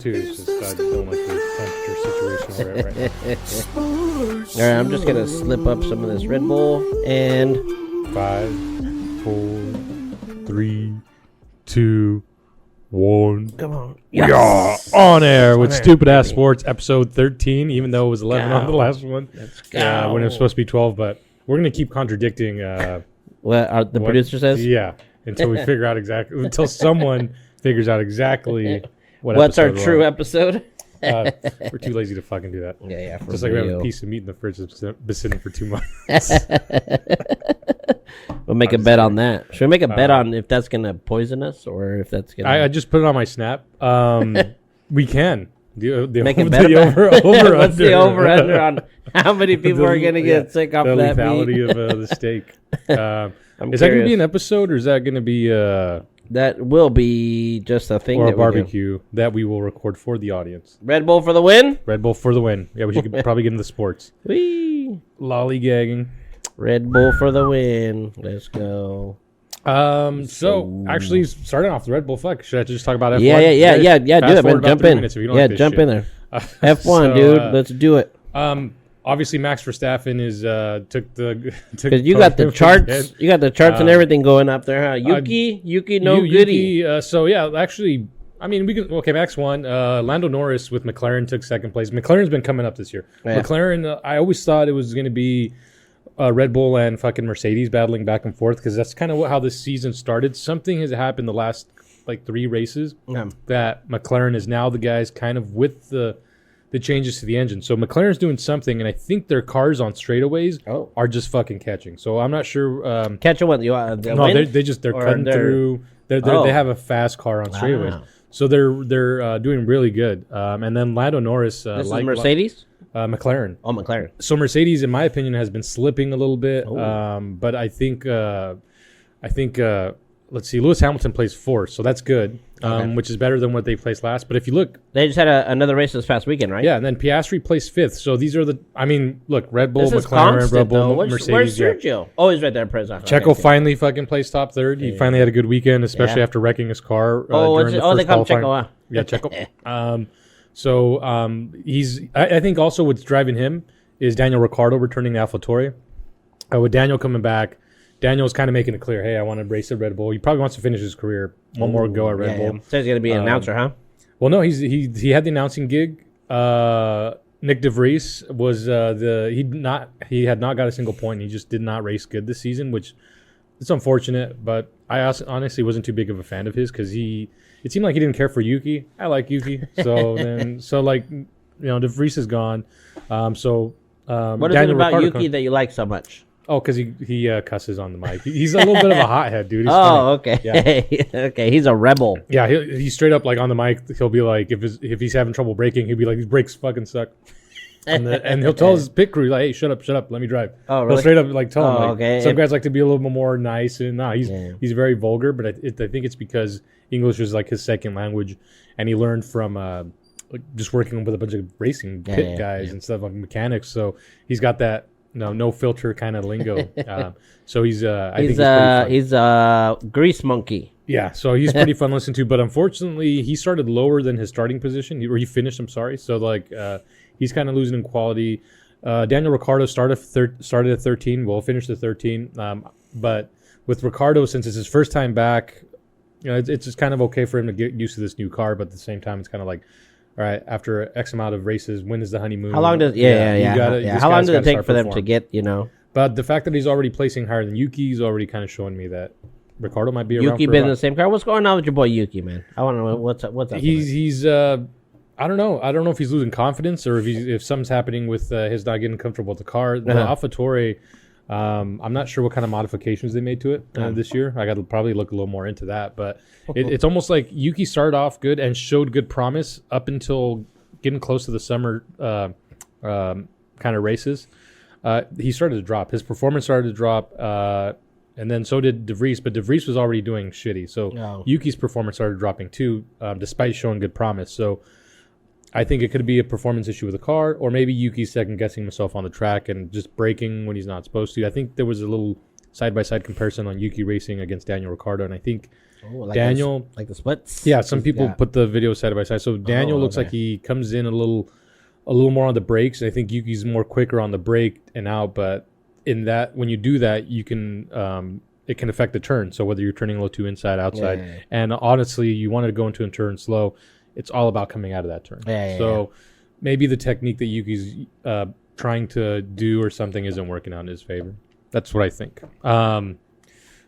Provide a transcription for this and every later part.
Too. It's just I don't like the temperature situation we're at right now. All right, I'm just gonna slip up some of this Red Bull and 5, 4, 3, 2, 1. come on. We are on air with Stupid Ass Sports, episode 13. Even though it was 11 on the last one, when it was supposed to be 12. But we're gonna keep contradicting. What the producer says? Yeah, until we figure out exactly. Until someone figures out exactly. What's our true episode? We're too lazy to fucking do that. Yeah. Just like we have a piece of meat in the fridge that's been sitting for 2 months. We'll make a bet on that. Should we make a bet on if that's gonna poison us or if that's gonna? I just put it on my snap. We can. Make a bet over What's the over under on how many people are gonna get sick off the that lethality meat? of the steak. Is I'm that going to be curious. an episode, or is that going to be That will be just a thing. or a that we do. barbecue that we will record for the audience? Red Bull for the win. Red Bull for the win. Yeah, we should probably get into the sports. Whee! Lollygagging. Red Bull for the win. Let's go. So actually, starting off the Red Bull, should I just talk about F1? Yeah. Do Fast it, forward man. about Jump 3 in. minutes if you don't Yeah, like this jump shit. in there. F1, dude. Let's do it. Obviously, Max Verstappen is took the Because you got the charts. You got the charts and everything going up there, huh? Yuki, no goodie. So yeah, actually, I mean, we can. Okay, Max won. Lando Norris with McLaren took second place. McLaren's been coming up this year. Yeah. McLaren, I always thought it was going to be Red Bull and fucking Mercedes battling back and forth because that's kind of how this season started. Something has happened the last like 3 races that McLaren is now the guys kind of with the changes to the engine. So McLaren's doing something, and I think their cars on straightaways are just fucking catching. So I'm not sure. Catch a win. No, they're cutting through. They have a fast car on straightaways. Wow. So they're doing really good. And then Lando Norris, This is Mercedes. McLaren. Oh, McLaren. So Mercedes, in my opinion, has been slipping a little bit. But I think let's see, Lewis Hamilton plays 4th, so that's good, which is better than what they placed last. But if you look, They just had another race this past weekend, right? yeah, and then Piastri placed 5th. So these are look, Red Bull, This is McLaren, constant, Red Bull, though. Where's Mercedes. Yeah. Sergio? Oh, he's right there, Perez. Checo finally fucking placed top 3rd. He finally had a good weekend, especially after wrecking his car. During the they first call him qualifying. Checo. Yeah, Checo. He's. I think also what's driving him is Daniel Ricciardo returning to AlphaTauri. With Daniel coming back, Daniel's kind of making it clear, hey, I want to race at Red Bull. He probably wants to finish his career. One more go at Red Bull. So he's gonna be an announcer, huh? Well, no, he had the announcing gig. Nick DeVries was he had not got a single point. He just did not race good this season, which it's unfortunate. But I honestly wasn't too big of a fan of his because it seemed like he didn't care for Yuki. I like Yuki, so DeVries is gone. What is Daniel it about Ricciardo Yuki that you like so much? Oh, because he cusses on the mic. He's a little bit of a hothead, dude. He's Oh, funny. okay. Yeah. Okay, he's a rebel. Yeah, he's straight up like on the mic. He'll be like, if he's having trouble braking, he'll be like, these brakes fucking suck. And he'll tell his pit crew like, hey, shut up, let me drive. Oh, really? He'll straight up like tell them. Like, okay. Some guys like to be a little bit more nice, and he's very vulgar. But I think it's because English is like his second language, and he learned from just working with a bunch of racing pit guys and stuff like mechanics. So he's got that. No filter kind of lingo. So he's I think he's a grease monkey. yeah, so he's pretty fun to listen to. But unfortunately, he started lower than his starting position, or he finished. I'm sorry. So he's kind of losing in quality. Daniel Ricciardo started at 13. Well, finished at 13. But with Ricciardo, since it's his first time back, it's just kind of okay for him to get used to this new car. But at the same time, it's kind of like, all right, after X amount of races, when is the honeymoon? How long does How long does it take for them to get, But the fact that he's already placing higher than Yuki is already kind of showing me that Ricciardo might be around Yuki for been a in while. the same car? What's going on with your boy Yuki, man? I want to know what's up. With it. He's I don't know. I don't know if he's losing confidence or if something's happening with his not getting comfortable with the car. The AlphaTauri, I'm not sure what kind of modifications they made to it this year. I got to probably look a little more into that. But it's almost like Yuki started off good and showed good promise up until getting close to the summer kind of races. He started to drop. His performance started to drop, and then so did DeVries. But DeVries was already doing shitty. So Yuki's performance started dropping too, despite showing good promise. So I think it could be a performance issue with the car, or maybe Yuki's second-guessing himself on the track and just braking when he's not supposed to. I think there was a little side-by-side comparison on Yuki Racing against Daniel Ricciardo, and I think like Daniel, like the splits. yeah, some people put the video side by side. So Daniel looks like he comes in a little more on the brakes. I think Yuki's more quicker on the brake and out, but in that, when you do that, you can it can affect the turn. So whether you're turning low to inside, outside, and honestly, you wanted to go into a turn slow, it's all about coming out of that turn. So maybe the technique that Yuki's trying to do or something isn't working out in his favor. That's what I think.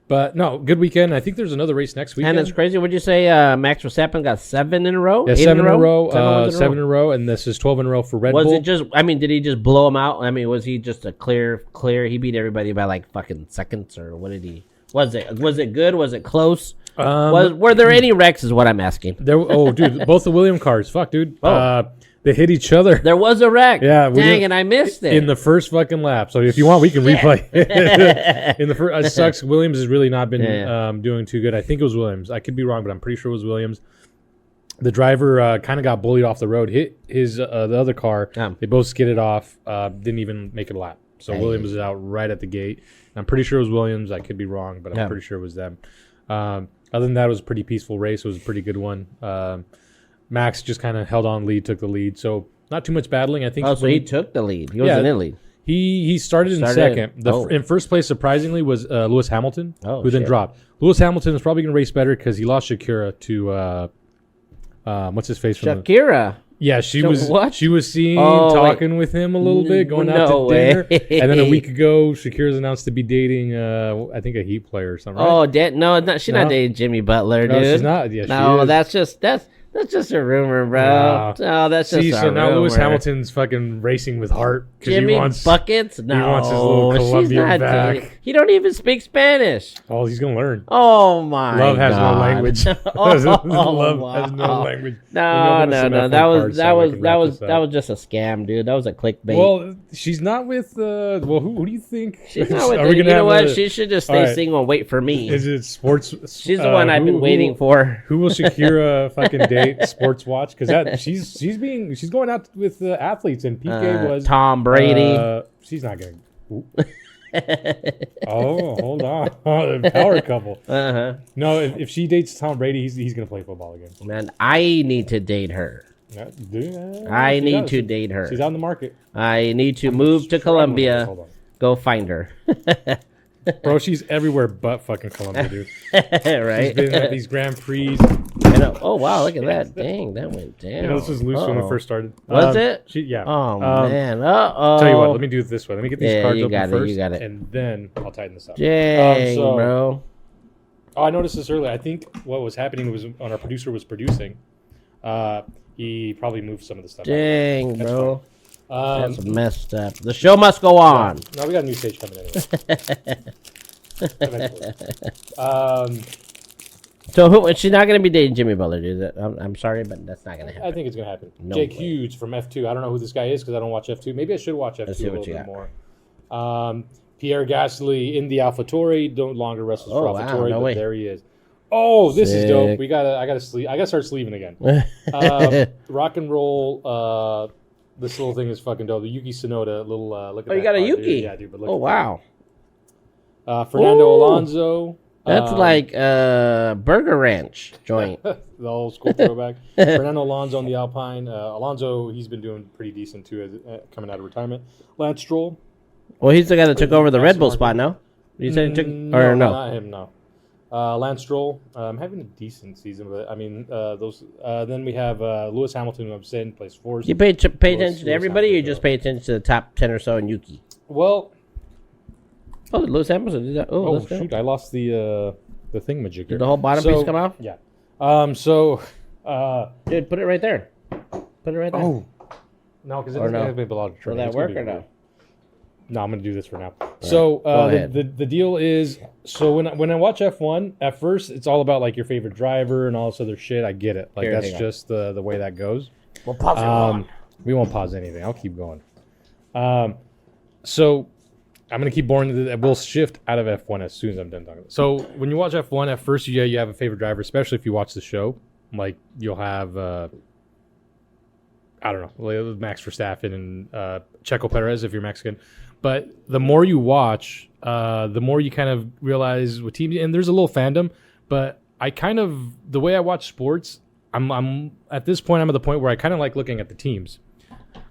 But no, good weekend. I think there's another race next weekend. And it's crazy. Would you say Max Verstappen got 7 in a row? Yeah, 7 in a row. 7 in a row, and this is 12 in a row for Red Bull. Was it just? I mean, did he just blow him out? I mean, was he just a clear? He beat everybody by like fucking seconds, or what did he? Was it good? Was it close? Were there any wrecks? Is what I'm asking. Dude, both the Williams cars. Fuck, dude. They hit each other. There was a wreck. Yeah, dang, and I missed it in the first fucking lap. So if you want, we can replay. In the first, it sucks. Williams has really not been doing too good. I think it was Williams. I could be wrong, but I'm pretty sure it was Williams. The driver kind of got bullied off the road. Hit his the other car. They both skidded off. Didn't even make it a lap. So Williams is out right at the gate. I'm pretty sure it was Williams. I could be wrong, but I'm pretty sure it was them. Other than that, it was a pretty peaceful race. It was a pretty good one. Max just kind of held on lead, took the lead. So not too much battling. I think. Oh, so he took the lead. He wasn't in lead. He started in second. In first place, surprisingly, was Lewis Hamilton, who then dropped. Lewis Hamilton is probably going to race better because he lost Shakira to what's his face? Shakira. Yeah, she was seen talking with him a little bit, going out to dinner. And then a week ago, Shakira's announced to be dating, I think, a Heat player or something. Right? No, she's not dating Jimmy Butler, dude. No, she's not. Yeah, no, that's just a rumor, bro. No, that's just a rumor. So now Lewis Hamilton's fucking racing with heart. Jimmy buckets? No, he wants his little Colombian back. He don't even speak Spanish. Oh, he's gonna learn. Oh my! Love has no language. Love has no language. No. That was just a scam, dude. That was a clickbait. Well, she's not with. Who do you think? She's not with. You know what? She should just stay single and wait for me. Is it sports? She's the one I've been waiting for. Who will Shakira fucking date? Sports watch, because she's going out with athletes, and PK was Tom Brady. She's not gonna. Oh, hold on. Power couple. No, if she dates Tom Brady, he's gonna play football again. Man, I need to date her. I need to date her. She's on the market. I need to move to Colombia. Go find her. Bro, she's everywhere but fucking Colombia, dude. Right? She's been at these Grand Prix. Oh, wow, look at that. Dang, that went down. You know, this was loose when we first started. Was it? Yeah. Oh, man. Uh-oh. Tell you what, let me do it this way. Let me get these cards open first, you got it. and then I'll tighten this up. Dang, bro. Oh, I noticed this earlier. I think what was happening was when our producer was producing, he probably moved some of the stuff Dang, out. Bro. That's messed up. The show must go on. No, we got a new stage coming anyway. So she's not going to be dating Jimmy Butler, dude. I'm sorry, but that's not going to happen. I think it's going to happen. No Jake Hughes from F2. I don't know who this guy is because I don't watch F2. Maybe I should watch F2 a little bit more. Pierre Gasly in the AlphaTauri. No longer wrestles for AlphaTauri, but there he is. Oh, this is dope. I gotta start sleeving again. Rock and roll. This little thing is fucking dope. The Yuki Tsunoda little look at that. Oh, you got a Yuki? Dude. Yeah, dude. But look wow. Fernando Alonso. That's like Burger Ranch joint. The old school throwback. Fernando Alonso on the Alpine. Alonso, he's been doing pretty decent too, coming out of retirement. Lance Stroll. Well, he's the guy that took over the Red Bull spot, no? You said he took, or no? Not him, no. Lance Stroll, having a decent season, but I mean, those. Then we have Lewis Hamilton, who I'm saying plays fourth. You pay attention to everybody, or you just pay attention to the top 10 or so in Yuki? Well. Oh, Lewis Hamilton did that. Oh shoot! I lost the thingamajig. Did the whole bottom piece come off? Yeah. Dude, put it right there. Put it right there. Oh. No, because it doesn't have a lot of Will that work or no? No, I'm gonna do this for now. So the deal is, so when I watch F1, at first it's all about like your favorite driver and all this other shit. I get it. Like that's just the way that goes. We'll pause it. We won't pause anything. I'll keep going. So I'm gonna keep boring. We'll shift out of F1 as soon as I'm done talking. So when you watch F1, at first you have a favorite driver, especially if you watch the show. Like you'll have I don't know, like Max Verstappen and Checo Perez if you're Mexican. But the more you watch, the more you kind of realize what team. And there's a little fandom, but the way I watch sports, I'm at this point. I'm at the point where I kind of like looking at the teams.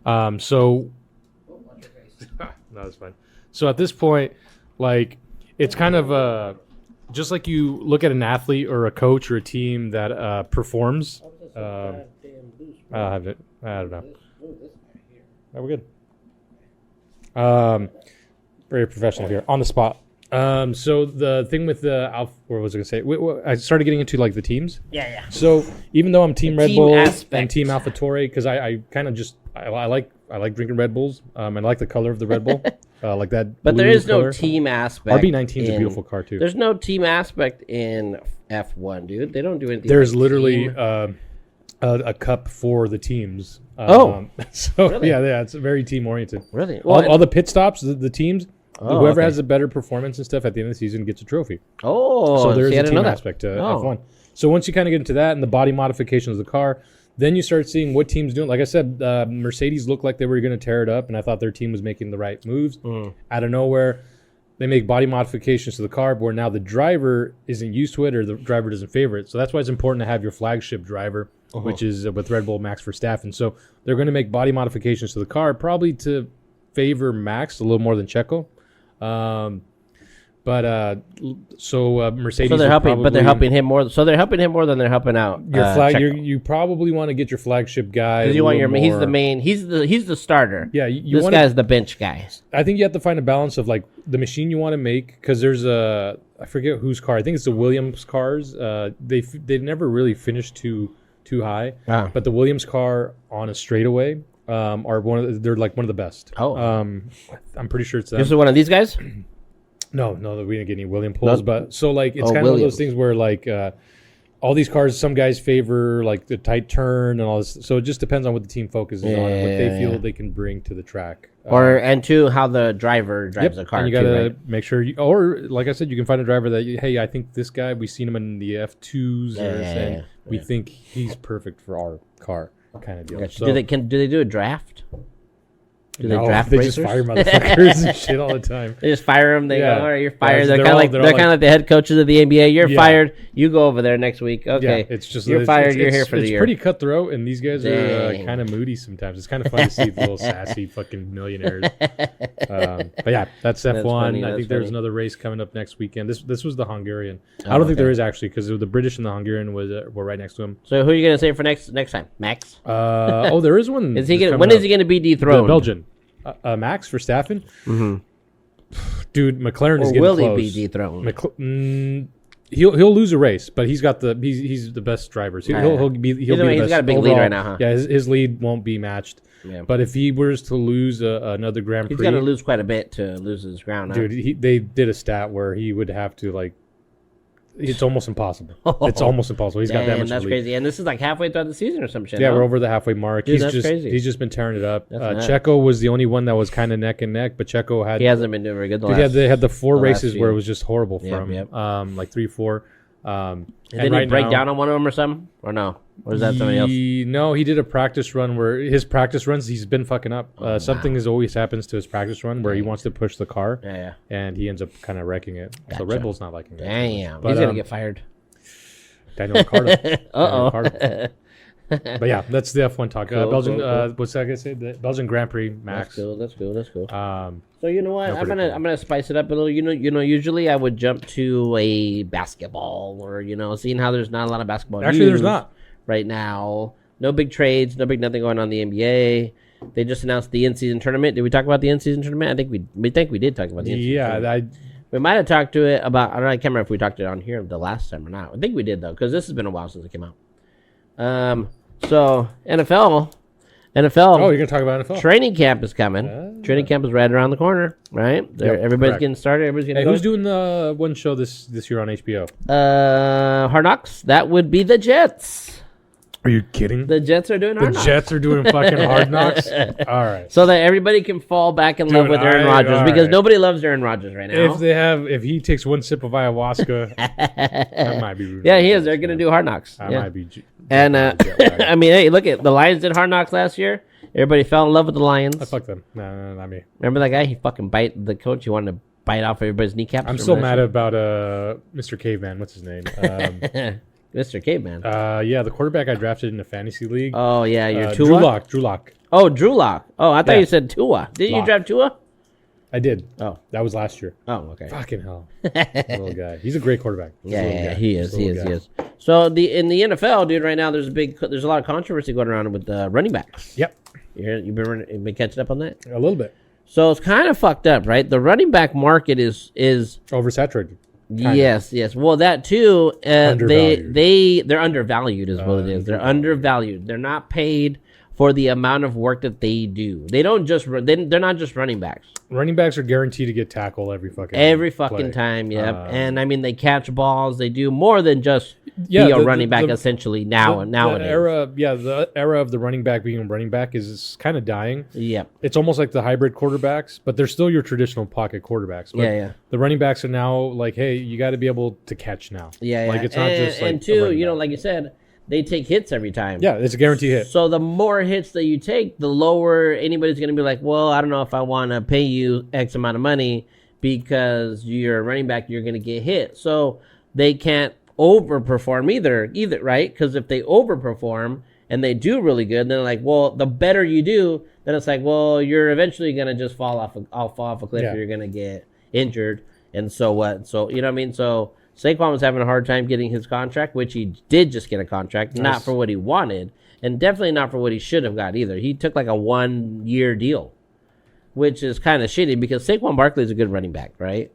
So no, that's fine. So at this point, like it's kind of just like you look at an athlete or a coach or a team that performs. I have it. I don't know. Oh, we're good. Very professional here on the spot. So the thing with the what was I gonna say? I started getting into like the teams. Yeah. So even though I'm Team Red team Bull aspect. and Team AlphaTauri, because I kind of just I like drinking Red Bulls. I like the color of the Red Bull, like that. But there blue is no color. team aspect. RB19 is a beautiful car too. There's no team aspect in F1, dude. They don't do anything. There's like literally team. a cup for the teams. So Really? yeah, it's very team oriented. Really? All the pit stops, the teams, whoever okay. has a better performance and stuff at the end of the season gets a trophy. Oh, So there's see, I a didn't team know that. aspect to Oh. F1. So once you kind of get into that and the body modifications of the car, then you start seeing what teams doing. Like I said, Mercedes looked like they were going to tear it up, and I thought their team was making the right moves. Out of nowhere, they make body modifications to the car, where now the driver isn't used to it or the driver doesn't favor it. So that's why it's important to have your flagship driver, which is with Red Bull, Max Verstappen. So they're going to make body modifications to the car, probably to favor Max a little more than Checo. Mercedes. So they're helping, but they're probably- helping him more. So they're helping him more than they're helping out. Your flag. Checo. You probably want to get your flagship guy. Because a you want little he's the more- main. He's the starter. Yeah, you This want. guy's the bench guy. I think you have to find a balance of like the machine you want to make, because there's I forget whose car. I think it's the Williams cars. They never really finished too high, but the Williams car on a straightaway are they're like one of the best. Oh. I'm pretty sure it's them. This is one of these guys. No, we didn't get any William pulls, but so like it's kind of one of Williams. those things where like all these cars, some guys favor like the tight turn and all this. So it just depends on what the team focuses on, and what they feel they can bring to the track. And two, how the driver drives the car. And you too, gotta right? make sure or like I said, you can find a driver that hey, I think this guy, we've seen him in the F2s, and we think he's perfect for our car, kind of deal. Gotcha. So, Do they do a draft? Do they no, draft they racers? just fire motherfuckers and shit all the time. They just fire them. They Yeah. go, "All right, you're Yeah, fired." They're they're kind of all- like they're they're all kind of like the head coaches of the NBA. You're Yeah. fired. You go over there next week. Okay, Yeah, it's just you're fired. You're here for the it's year. pretty cutthroat, and these guys are Dang. kind of moody sometimes. It's kind of fun to see the little sassy fucking millionaires. But yeah, that's F1. funny, I that's think there's funny. another race coming up next weekend. This was the Hungarian. I don't think there is actually, because the British and the Hungarian were right next to him. So who are you gonna say for next time? Max? There is one. Is he that's gonna? coming When is up. he gonna be The dethroned? Belgian. Max Verstappen. Dude, McLaren is Or getting will close. he be dethroned? He'll lose a race, but he's the best driver. So he'll be Either the way, he's best got a big lead overall. right now, huh? Yeah, his lead won't be matched. Yeah. But if he was to lose another Grand He's Prix, got to lose quite a bit to lose his ground. Huh? dude, they did a stat where he would have to like. It's almost impossible. It's almost impossible. He's got that Damn, much that's lead. crazy. And this is like halfway throughout the season or some shit. Yeah, huh? we're over the halfway mark. Dude, that's crazy. He's just been tearing it up. nuts. Checo was the only one that was kind of neck and neck, but Checo had He hasn't been doing very good. they had the four the last races few. where it was just horrible Yep, from yep. like 3, 4. Didn't he break down on one of them or something? Or no? Or is that somebody else? No, he did a practice run where his practice runs he's been fucking up. Something always happens to his practice run where he wants to push the car, Yeah. and he ends up kind of wrecking it. So Gotcha. Red Bull's not liking it. Damn. But, He's going to get fired. Daniel Ricciardo. Uh-oh. But yeah, that's the F1 talk. Cool, Belgian. cool. What's that gonna say? The Belgian Grand Prix, Max. That's cool. Um, So you know what? No, I'm pretty cool. gonna spice it up a little. You know. Usually I would jump to a basketball or seeing how there's not a lot of basketball. Actually, there's news not. right now. No big trades. No big nothing going on in the NBA. They just announced the in-season tournament. Did we talk about the in-season tournament? I think we did talk about the in-season tournament. Yeah, We might have talked to it about. I don't know. I can't remember if we talked to it on here the last time or not. I think we did though, because this has been a while since it came out. So NFL. Oh, you're gonna talk about NFL? Training camp is coming. Training camp is right around the corner, right? Everybody's correct. getting started. Everybody's getting Hey, going. who's doing the one show this year on HBO? Hard Knocks? That would be the Jets. Are you kidding? The Jets are doing The Hard Knocks. Jets are doing fucking Hard Knocks. All right. So that everybody can fall back in love with Aaron Rodgers because nobody loves Aaron Rodgers right now. If he takes one sip of ayahuasca, I might be. Yeah, he is. They're gonna do Hard Knocks. I might be. And I mean, hey, look at the Lions did Hard Knocks last year. Everybody fell in love with the Lions. I fuck them. No, not me. Remember that guy? He fucking bite the coach. He wanted to bite off everybody's kneecaps. I'm still mad about Mr. Caveman. What's his name? Mr. Caveman. Yeah, the quarterback I drafted in the fantasy league. Oh yeah, your Drew Tua. Lock. Oh, Drew Lock. Oh, I thought Yeah. you said Tua. Didn't you Lock. draft Tua? I did. Oh, That was last year. okay. Fucking hell, little guy. He's a great quarterback. He's a little Yeah, guy. he He's is. a He little is. guy. He is. So in the NFL, dude, right now there's a lot of controversy going around with the running backs. Yep, You've been catching up on that. a little bit So it's kind of fucked up, right? The running back market is oversaturated. Kinda. yes. Well, that too. Undervalued. They're undervalued, is what it is. They're undervalued. They're not paid for the amount of work that they do. They don't just they're not just running backs. Running backs are guaranteed to get tacked every fucking play. Time. Yep. And I mean, they catch balls. They do more than just be a running back. Essentially nowadays. The era of the running back being a running back is kind of dying. Yep. It's almost like the hybrid quarterbacks, but they're still your traditional pocket quarterbacks. But Yeah. the running backs are now like, hey, you got to be able to catch now. Yeah. Like it's not just like and a two, running back. like you said, they take hits every time. Yeah, it's a guaranteed hit. So the more hits that you take, the lower anybody's going to be like, well, I don't know if I want to pay you X amount of money because you're a running back, you're going to get hit. So they can't overperform either, right? Because if they overperform and they do really good, then like, well, the better you do, then it's like, well, you're eventually going to just fall off a cliff. Yeah. Or you're going to get injured. And so what? So, you know what I mean? So Saquon was having a hard time getting his contract, which he did just get a contract, not for what he wanted, and definitely not for what he should have got either. He took like a 1-year deal, which is kind of shitty because Saquon Barkley is a good running back, right?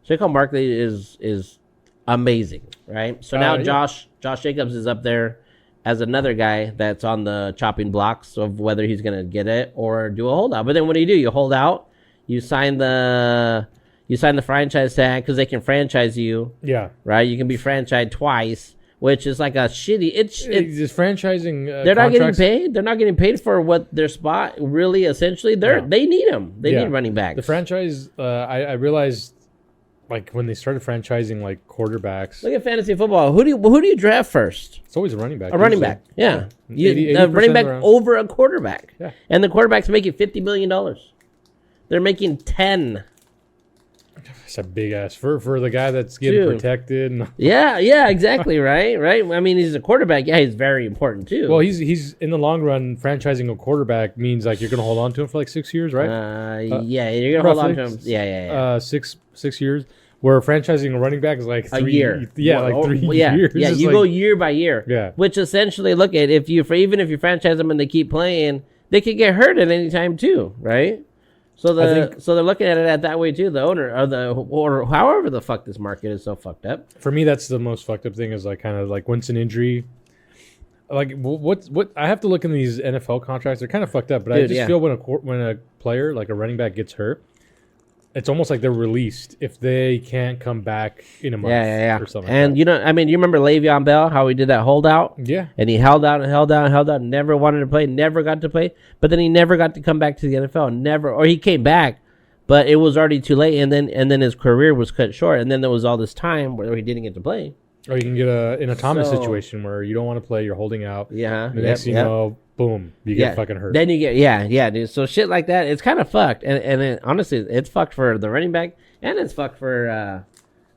Saquon Barkley is amazing, right? So now Yeah. Josh Jacobs is up there as another guy that's on the chopping blocks of whether he's going to get it or do a holdout. But then what do? You hold out, you sign the franchise tag because they can franchise you. Yeah. Right? You can be franchised twice, which is like a shitty. It's franchising. they're not getting contracts- paid. They're not getting paid for what their spot really. Essentially, they need them. They need running backs. The franchise. I realized, like when they started franchising like quarterbacks, Look at fantasy football. Who do you draft first? it's always a running back. A running usually. back. Yeah, 80% a running back around. over a quarterback. Yeah. And the quarterback's making $50 million. They're making 10. It's a big ass for the guy that's getting Dude. protected. Yeah, exactly. right. I mean, he's a quarterback. Yeah, he's very important too. Well, he's in the long run, franchising a quarterback means like you're gonna hold on to him for like 6 years, right? Yeah, you're gonna hold on to roughly. him. Yeah. 6 years. Where franchising a running back is like 3 A year. Yeah, Well, like 3 yeah, years. Yeah, It's you like- go year by year. Yeah. Which essentially, look at even if you franchise them and they keep playing, they could get hurt at any time too, right? So they're looking at it at that way too. The owner or however the fuck this market is so fucked up. For me, that's the most fucked up thing is like kind of like once an injury. Like what I have to look in these NFL contracts. They're kind of fucked up, but I Dude, just yeah. feel when a player like a running back gets hurt, it's almost like they're released if they can't come back in a month. Yeah. Or something. And you remember Le'Veon Bell, how he did that holdout? Yeah. And he held out, never wanted to play, never got to play, but then he never got to come back to the NFL. Or he came back, but it was already too late, and then his career was cut short, and then there was all this time where he didn't get to play. Or you can get in a Thomas So- situation where you don't want to play, you're holding out. Yeah. The next thing you know, boom, you get fucking hurt. Then you get dude. So shit like that, it's kind of fucked, and honestly, it's fucked for the running back, and it's fucked for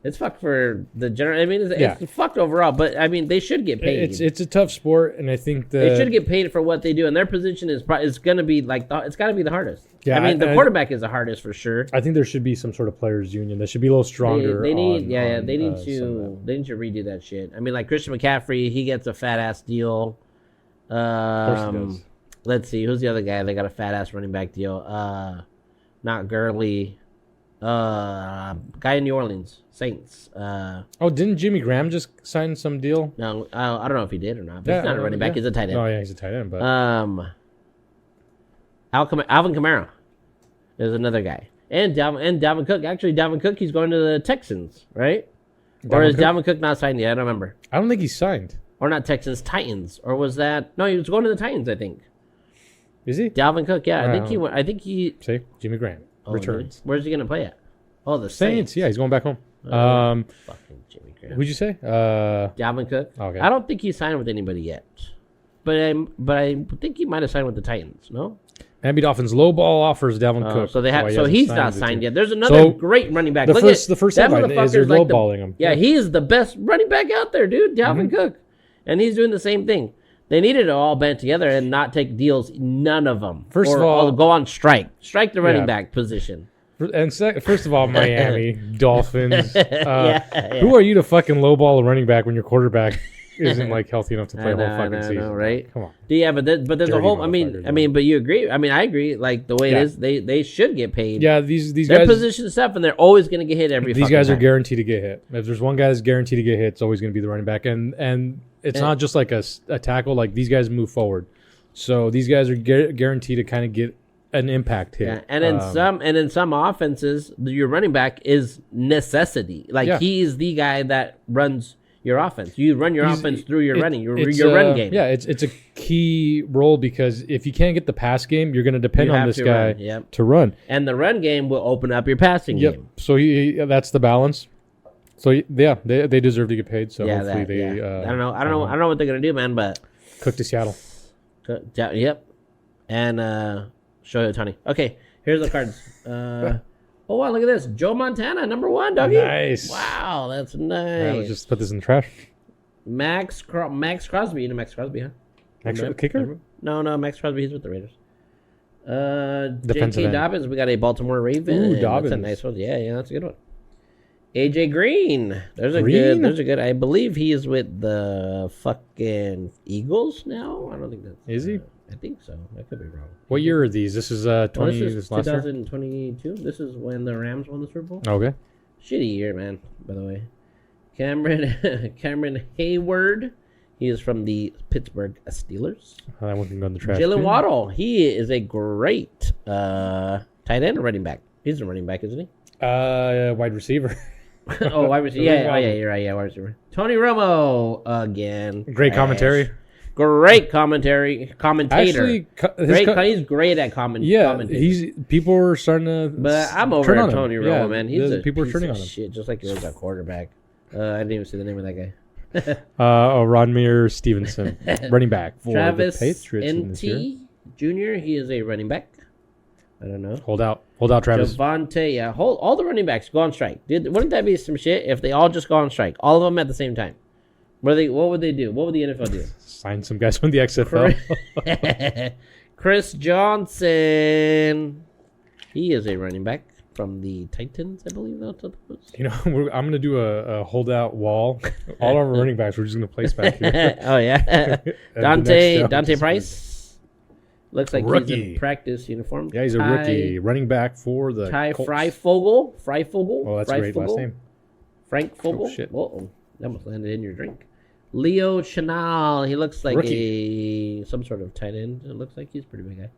the general. I mean, it's fucked overall. But I mean, they should get paid. It's a tough sport, and I think They should get paid for what they do, and their position is going to be like it's got to be the hardest. Yeah, I mean, the quarterback is the hardest for sure. I think there should be some sort of players' union that should be a little stronger. They need, on, they need some of to redo that shit. I mean, like Christian McCaffrey, he gets a fat ass deal. course he does. Let's see, who's the other guy? They got a fat ass running back deal. Not Gurley. Guy in New Orleans Saints. Oh, didn't Jimmy Graham just sign some deal? No, I don't know if he did or not. But he's not a running back. He's a tight end. Oh yeah, he's a tight end. But Alvin Kamara is another guy, and Dalvin Cook. Actually, Dalvin Cook, he's going to the Texans, right? Or is Cook? Dalvin Cook not signed yet? I don't remember. I don't think he's signed. or not Texans, Titans, or was that? No, he was going to the Titans, I think. Is he? Dalvin Cook, yeah, I think Wow. he went. I think he See, Jimmy Graham returns. Where's he gonna play at? Oh, the Saints. Saints. Yeah, he's going back home. Fucking Jimmy Graham. Who'd you say? Dalvin Cook. Okay. I don't think he signed with anybody yet, but I think he might have signed with the Titans. No. Miami Dolphins low ball offers Dalvin Cook. So they have. Why he So hasn't he's not with the signed team. yet. There's another So, great running back. The Look first that headline is they're motherfucker's like lowballing him. Yeah, he is the best running back out there, dude. Dalvin Cook, and he's doing the same thing. They needed to all band together and not take deals. None of them. First of all, go on strike. Strike the running Yeah. back position. And first of all, Miami Dolphins. Yeah. Who are you to fucking lowball a running back when your quarterbaback isn't like healthy enough to play a whole fucking I season? know, right? Come on. Yeah, but there's a Dirty whole. motherfuckers, But you agree. I mean, I agree. Like the way Yeah. it is, they should get paid. Yeah, these They're guys. position stuff, and they're always going to get hit every. These fucking guys are time. guaranteed to get hit. If there's one guy that's guaranteed to get hit, it's always going to be the running back. And it's not just like a tackle. Like these guys move forward, so these guys are guaranteed to kind of get an impact hit. Yeah, and in some offenses, your running back is necessity. Like Yeah. he's the guy that runs your offense. You run your offense through your run game. Yeah, it's a key role because if you can't get the pass game, you're going to depend You on have this to guy run, yep. to run. And the run game will open up your passing Yep. game. So that's the balance. So yeah, they deserve to get paid. So Yeah, hopefully they. I don't know what they're gonna do, man. But Cook to Seattle. yep. And Shohei Ohtani. Okay, here's the cards. Oh wow, look at this. Joe Montana, number 1, doggy. Nice. Wow, that's Let's nice. just put this in the trash. Max Crosby. You know Max Crosby, huh? Actual kicker. No, Max Crosby. He's with the Raiders. Defensive J.K. end. Dobbins. We got a Baltimore Raven. Ooh, That's a Dobbins. nice one. Yeah, that's a good one. AJ Green. There's a Green? good. I believe he is with the fucking Eagles now. I don't think that's. Is he? I think so. I could be wrong. What year are these? This is Oh, 20. this This is last year. 2022. This is when the Rams won the Super Bowl. Okay. Shitty year, man. By the way, Cameron Hayward. He is from the Pittsburgh Steelers. That one can go in the trash. Jalen too. Waddle. He is a great tight end or running back. He's a running back, isn't he? Wide receiver. Oh, wide receiver. Yeah, oh, yeah, you're right. Yeah, wide receiver. Tony Romo again. Great commentary. Great commentary. Commentator. Actually, He's great at commentating. yeah, people are starting to. But I'm over turn at on him. Tony Romo, Yeah, man. He's a people are piece turning of on him. shit, just like he was at quarterback. I didn't even see the name of that guy. Rodmere Stevenson, running back for Travis the Patriots in this year. Nt. Jr. He is a running back. I don't know. Hold out, Travis. Javante, yeah. All the running backs go on strike. Wouldn't that be some shit if they all just go on strike? All of them at the same time. What would they do? What would the NFL do? Sign some guys from the XFL. Chris Johnson. He is a running back from the Titans, I believe that's what it was. You know, I'm gonna do a holdout wall. All our running backs, we're just gonna place back here. Oh yeah. And the next show, Dante just- Price. Looks like he's Rookie. in practice uniform. Yeah, he's a rookie running back for the Ty Colts. Freifogel. Oh, that's a great last name. Frank Fogel. Oh, shit. Whoa, that almost landed in your drink. Leo Chenal. He looks like some sort of tight end. It looks like he's a pretty big guy.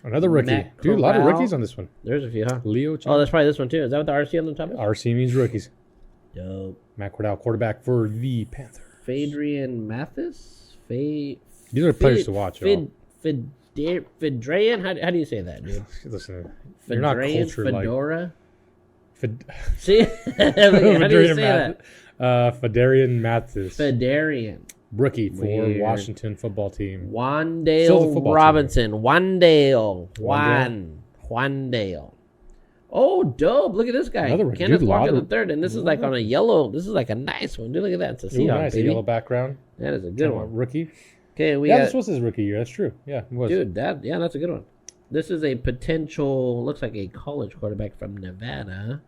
Another rookie. Matt Dude, a lot of Corral. rookies on this one. There's a few, huh? Leo. Oh, that's probably this one too. Is that what the RC on the top is? RC means rookies. Dope. Matt Cordell, quarterback for the Panthers. Fadrian Mathis. These are players to watch, y'all. Fedrayan. How do you say that, dude? Listen, you're not Fedrayan, cultured like. Fedora. Fed- See, how do you say that? Fedarian Mathis, Fedarian. rookie for Weird. Washington football team. Still the Wandale football team. Robinson. Wandale. Wandale? Wandale. Oh, dope. Look at this guy. Another rookie. Kenneth Dude, a lot Walker the of- third. And this is like on a yellow. This is like a nice one. Dude, look at that. It's a Ooh, Seahawks, nice, a baby. yellow background. That is a good one. Rookie. Okay, we Yeah, got... this was his rookie year. That's true. Yeah, it was. Dude, that's a good one. This is a potential, looks like a college quarterback from Nevada.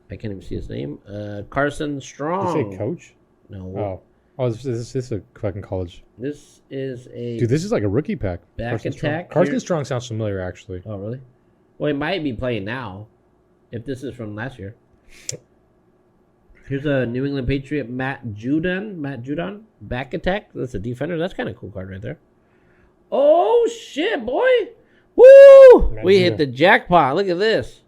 I can't even see his name. Carson Did Strong. you say coach? No. Oh, this is a fucking college. This is a... Dude, this is like a rookie pack. Back Carson Strong. attack Carson here. Strong sounds familiar, actually. Oh, really? Well, he might be playing now, if this is from last year. Here's a New England Patriot, Matt Judon. Back attack. That's a defender. That's kind of a cool card right there. Oh, shit, boy. Woo! Matt We Judon. hit the jackpot. Look at this.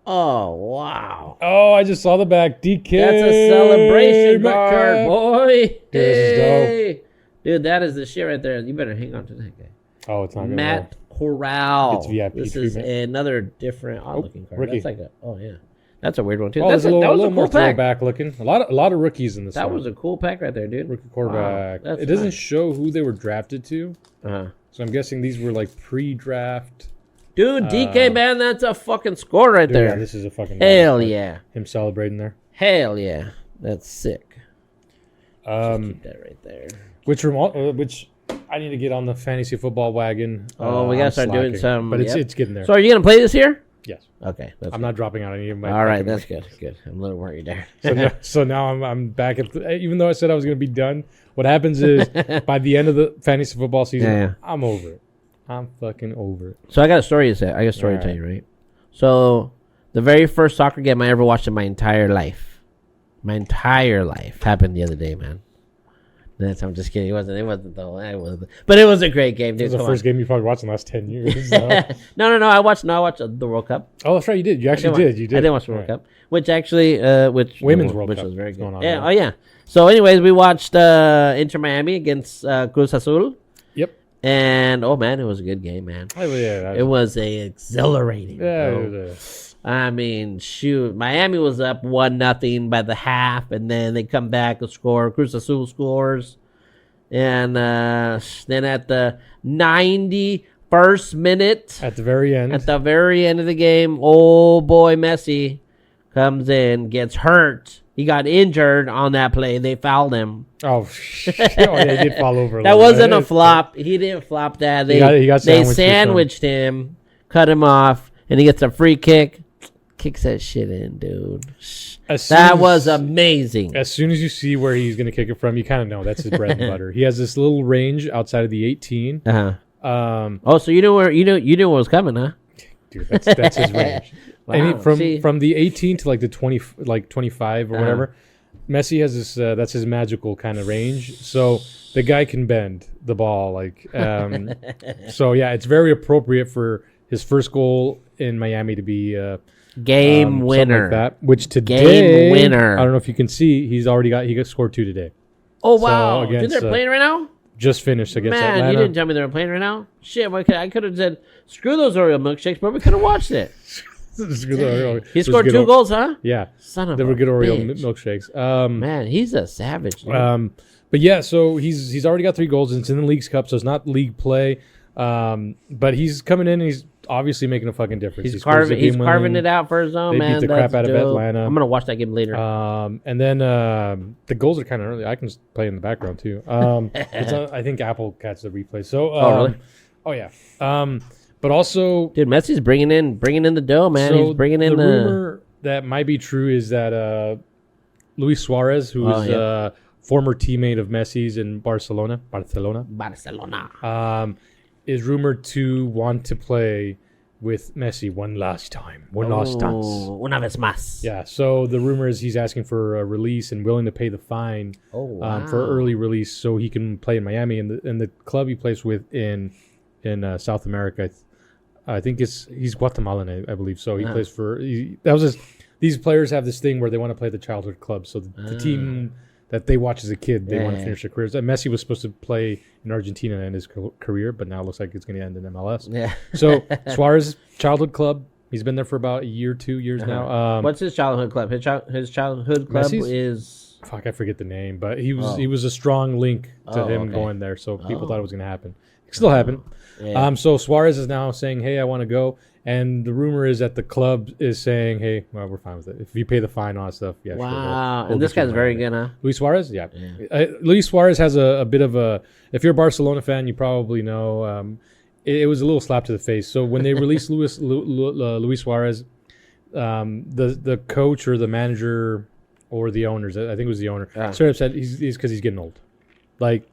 Oh, wow. Oh, I just saw the back. DK. That's a celebration card, Metcalf. boy. Dude, this is Hey. Dude, that is the shit right there. You better hang on to that guy. Oh, it's not gonna Matt Corral. It's VIP This is treatment. another different odd-looking card. rookie. That's like yeah. That's a weird one, too. Oh, That's there's a that was little a more cool pack. throwback looking. A lot of rookies in this. That one. was a cool pack right there, dude. Rookie quarterback. Wow, that's It doesn't nice. show who they were drafted to, Uh-huh. so I'm guessing these were like pre-draft. Dude, DK, man, that's a fucking score right Dude, there. yeah, this is a fucking Hell nice, yeah. him celebrating there. Hell yeah. That's sick. Keep that right there. Which I need to get on the fantasy football wagon. Oh, we gotta I'm start doing slacking, some. but yep. it's getting there. So are you gonna play this year? Yes, Okay. That's I'm good. not dropping out any of my. All right, fucking that's rankings. good. Good. I'm a little worried there. So now I'm back at even though I said I was going to be done. What happens is by the end of the fantasy football season, Yeah. I'm over it. I'm fucking over it. So I got a story to say. I got a story to tell you, right? So the very first soccer game I ever watched in my entire life, happened the other day, man. I'm just kidding. It wasn't the whole. But it was a great game, dude. This is the Come first game you probably watched in the last 10 years. So. No. I watched the World Cup. Oh, that's right. You did. You actually did. You did. I did watch the World Cup, which actually, Women's World which Cup was very is good. going on Yeah. now. Oh yeah. So, anyways, we watched Inter Miami against Cruz Azul, Yep. and oh man, it was a good game, man. Oh, yeah. It was exhilarating. Yeah. bro. I mean, shoot, Miami was up 1-0 by the half, and then they come back and score. Cruz Azul scores, and then at the 91st minute, At the very end. at the very end of the game, oh boy, Messi comes in, gets hurt. He got injured on that play. They fouled him. Oh, yeah, he did fall over. That little wasn't bit. a flop. He didn't flop that. They He got they sandwiched or sandwiched him, cut him off, and he gets a free kick. Kicks that shit in, dude. As soon That as- was amazing. As soon as you see where he's going to kick it from, you kind of know that's his bread and butter. He has this little range outside of the 18. Uh-huh. Oh, so you knew what was coming, huh? Dude, that's his range. Wow, see? from the 18 to like the 20, like 25 or whatever. Messi has this. That's his magical kind of range. So the guy can bend the ball. So yeah, it's very appropriate for his first goal in Miami to be Game something winner. like that. Which today, Game winner. I don't know if you can see, he got scored 2 today. Oh wow! So, Dude, against, they're playing right now. Just finished against Man, Atlanta. you didn't tell me they were playing right now. Shit, I could have said screw those Oreo milkshakes, but we could have watched it. He scored 2 goals, huh? Yeah, Son of they a were good Oreo bitch. milkshakes. Man, he's a savage. Dude. But yeah, so he's already got 3 goals, and it's in the Leagues Cup, so it's not league play. But he's coming in, and he's obviously making a fucking difference. He's scores the carving game-winning. it out for his own, They man. beat the crap That's out of dope. Atlanta. I'm gonna watch that game later. And then the goals are kind of early. I can just play in the background too. I think Apple catches the replay. So, really? Oh yeah. But also, Dude, Messi's bringing in the dough, man. so He's bringing in the rumor that might be true is that Luis Suarez, who is a former teammate of Messi's in Barcelona, Barcelona. is rumored to want to play with Messi one last time, one last dance. Una vez más. Yeah, so the rumor is he's asking for a release and willing to pay the fine for early release so he can play in Miami. And the club he plays with in South America, I think he's Guatemalan, I believe. So he plays for these players have this thing where they want to play the childhood club. So the team that they watch as a kid, they want to finish their careers. Messi was supposed to play in Argentina and end his career, but now it looks like it's going to end in MLS. Yeah. So Suarez childhood club, he's been there for about a year, 2 years now. What's his childhood club? His childhood club Messi's? is. Fuck, I forget the name, but he was a strong link to him okay. going there. So people thought it was going to happen. It still happened. Yeah. So Suarez is now saying, "Hey, I want to go," and the rumor is that the club is saying, "Hey, well, we're fine with it. If you pay the fine on stuff, yeah." Wow. Sure, we'll And this get you guy's very money." good, huh? Luis Suarez, yeah. Luis Suarez has a bit of a. If you're a Barcelona fan, you probably know it was a little slap to the face. So when they released Luis Suarez, the coach or the manager or the owners, I think it was the owner, straight up said he's because he's getting old. Like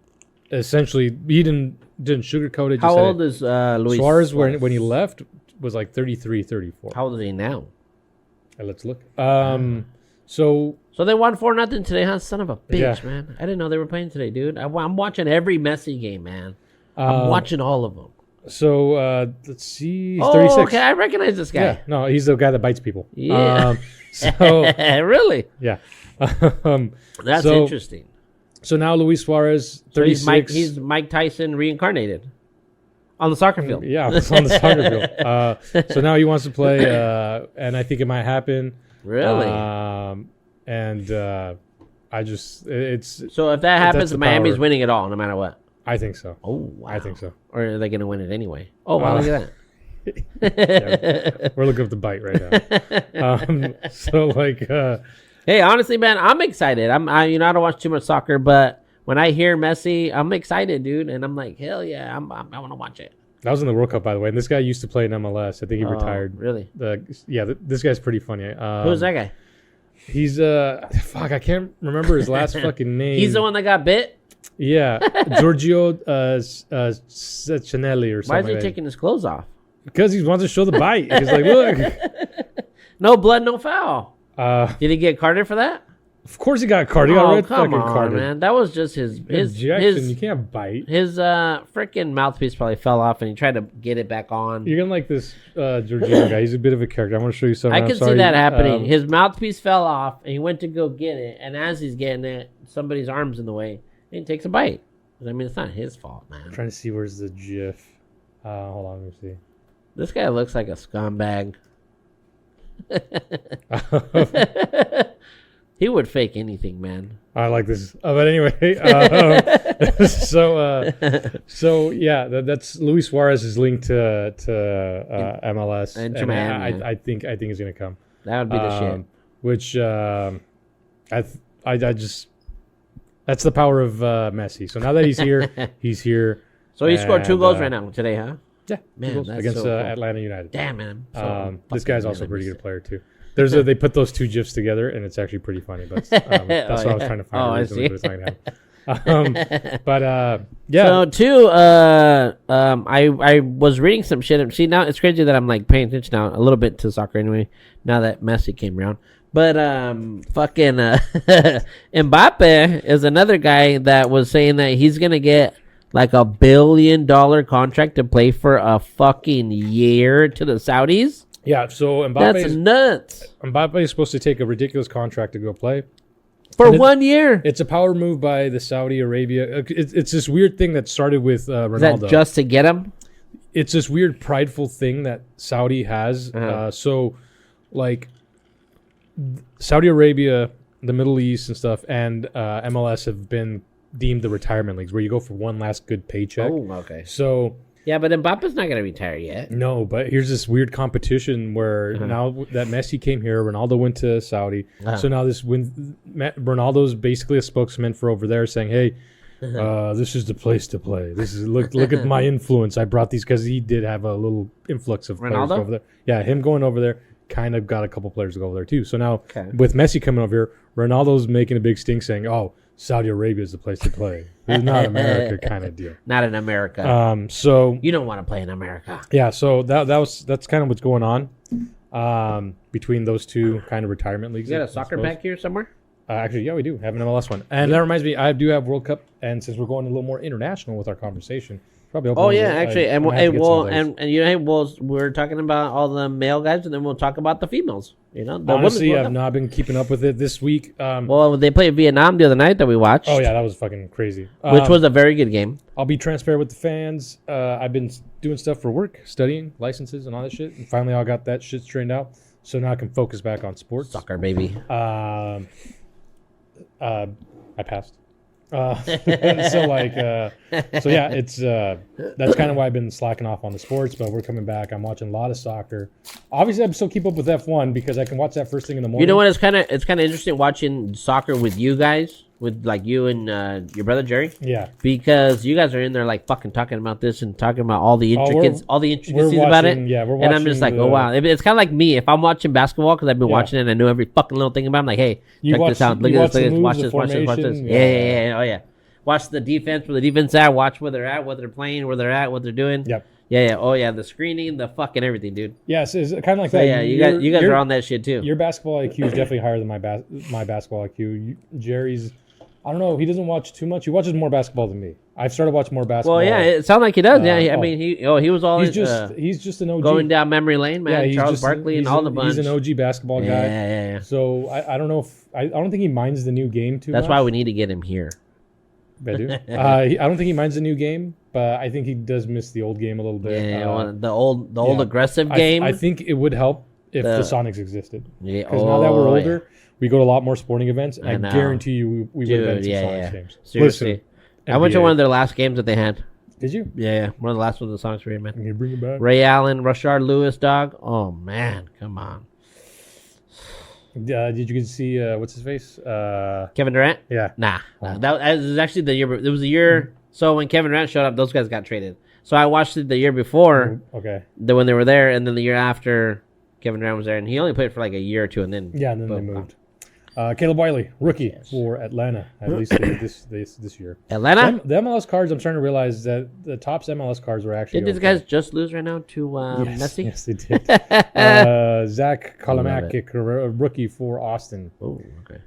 essentially, he didn't sugarcoat it. How old is Luis Suarez? When he left was like 33, 34. How old is he now? Let's look. So they won 4-0 today, huh? Son of a bitch, Yeah. man. I didn't know they were playing today, dude. I'm watching every Messi game, man. I'm watching all of them. So let's see. He's Oh, 36. okay, I recognize this guy. Yeah, no, he's the guy that bites people. Yeah. So Really? yeah. That's So- interesting. So now Luis Suarez, So 36. he's Mike Tyson reincarnated on the soccer field. Yeah, it's on the soccer field. So now he wants to play, and I think it might happen. Really? And I just, it's. So if that that's happens, the Miami's power. winning it all, no matter what. I think so. Oh, wow. I think so. Or are they going to win it anyway? Oh, wow, look at that. We're looking up the bite right now. So like, Hey, honestly, man, I'm excited. I don't watch too much soccer, but when I hear Messi, I'm excited, dude. And I'm like, hell yeah, I want to watch it. that was in the World Cup, by the way. And this guy used to play in MLS. I think he retired. Really? This guy's pretty funny. Who's that guy? He's fuck, I can't remember his last fucking name. He's the one that got bit? Yeah, Giorgio Cecinelli or Why something. is he taking his clothes off? Because he wants to show the bite. He's like, look. No blood, no foul. Of Did he get carded for that? course he got carded. He got red come fucking on, carded. man. That was just his Jackson, you can't bite. his freaking mouthpiece probably fell off, and he tried to get it back on. You're gonna like this Giorgio guy. He's a bit of a character. I want to show you something. I I'm could see sorry. that happening. His mouthpiece fell off, and he went to go get it. And as he's getting it, somebody's arm's in the way, and he takes a bite. I mean, it's not his fault, man. I'm trying to see where's the GIF. Hold on, let me see. This guy looks like a scumbag. He would fake anything, man. I like this. But anyway, so yeah, that's Luis Suarez is linked to MLS, and and Miami. I think he's gonna come. That would be the shit. Which I just that's the power of Messi. So now that he's here, he's here. So he scored 2 and, goals right now today, huh? Yeah, Man, 2 goals that's against so cool. Atlanta United. Damn, man. This guy's also a pretty good player too. They put those two gifs together, and it's actually pretty funny. But that's what I was trying to find. Oh, I reason see. it was not gonna happen. But yeah, So too, I was reading some shit. See, now it's crazy that I'm like paying attention now a little bit to soccer anyway. Now that Messi came around, but fucking Mbappe is another guy that was saying that he's gonna get like $1 billion contract to play for a fucking year to the Saudis. yeah. So That's nuts Mbappe is supposed to take a ridiculous contract to go play. for And 1 year. It's a power move by the Saudi Arabia. It's this weird thing that started with Is Ronaldo. that just to get him? It's this weird prideful thing that Saudi has. So, like, Saudi Arabia, the Middle East and stuff, and MLS have been deemed the retirement leagues where you go for one last good paycheck. Oh, okay. So, Yeah, but Mbappe's not gonna retire yet. no, but here's this weird competition where now that Messi came here, Ronaldo went to Saudi. So now Ronaldo's basically a spokesman for over there saying, hey, this is the place to play. This is look at my influence. I brought these because he did have a little influx of players Ronaldo? over there. Yeah, him going over there kind of got a couple players to go over there too. So now Okay. with Messi coming over here, Ronaldo's making a big stink saying, oh, Saudi Arabia is the place to play. It's not America kind of deal. Not in America. So You don't want to play in America. yeah, so that's kind of what's going on between those two kind of retirement leagues. You got I a soccer suppose. back here somewhere? Actually, yeah, we do have an MLS one, and that reminds me, I do have World Cup, and since we're going a little more international with our conversation, probably. Oh yeah, actually, and I'm gonna have to get some of those. and you know, hey, we're talking about all the male guys, and then we'll talk about the females. You know, the honestly, women's I've World Cup. not been keeping up with it this week. Well, they played Vietnam the other night that we watched. Oh yeah, that was fucking crazy. which was a very good game. I'll be transparent with the fans. I've been doing stuff for work, studying licenses and all that shit, and finally I got that shit straightened out. So now I can focus back on sports. Soccer, baby. I passed. So like, so yeah, it's that's kind of why I've been slacking off on the sports, but we're coming back. I'm watching a lot of soccer. Obviously, I'm still keep up with F1 because I can watch that first thing in the morning. You know what? It's kind of interesting watching soccer with you guys, with like you and your brother Jerry, Yeah, because you guys are in there like fucking talking about this and talking about all the intricacies, we're about it. watching- yeah, we're and I'm just like, watching oh the- wow, it's kind of like me if I'm watching basketball because I've been Yeah. watching it and I know every fucking little thing about it. I'm like, hey, You check watch- this out, look you at watch this, the moves, watch the this, watch this, watch this. formation. Yeah, oh yeah. Watch the defense, where the defense at. Watch where they're at, what they're playing, where they're at, what they're doing. Yep. Yeah. Oh yeah, the screening, the fucking everything, dude. Yes, it's kind of like So that. yeah, you guys are on that shit too. Your basketball IQ is definitely higher than my basketball IQ. Jerry's, I don't know. He doesn't watch too much. He watches more basketball than me. I've started watching more basketball. Well, yeah, it sounds like he does. I mean, he was always he's just an OG. going down memory lane, man. Yeah, Charles Barkley and all the bunch. He's an OG basketball guy. Yeah. So I don't know if I don't think he minds the new game too much. That's why we need to get him here. I do. I don't think he minds the new game, but I think he does miss the old game a little bit. Yeah, the old aggressive game. I think it would help if the Sonics existed. Yeah, because now that we're older, we go to a lot more sporting events. I guarantee you, we would have been to Sonics games. Seriously, Listen, I went to one of their last games that they had. Did you? Yeah, one of the last ones the Sonics were in, man. Can you bring it back? Ray Allen, Rashard Lewis, dog. Oh man, come on. Did you see what's his face? Kevin Durant? Yeah. Nah. That was actually the year. It was the year. So when Kevin Durant showed up, those guys got traded. So I watched it the year before. Okay. When they were there, and then the year after, Kevin Durant was there, and he only played for like a year or two, and then they moved. Caleb Wiley, rookie for Atlanta, at least this year. Atlanta? The MLS cards, I'm starting to realize that the top MLS cards were actually. Did these guys just lose right now to Messi? Yes, they did. Zach Kalamakic, rookie for Austin. Oh, okay.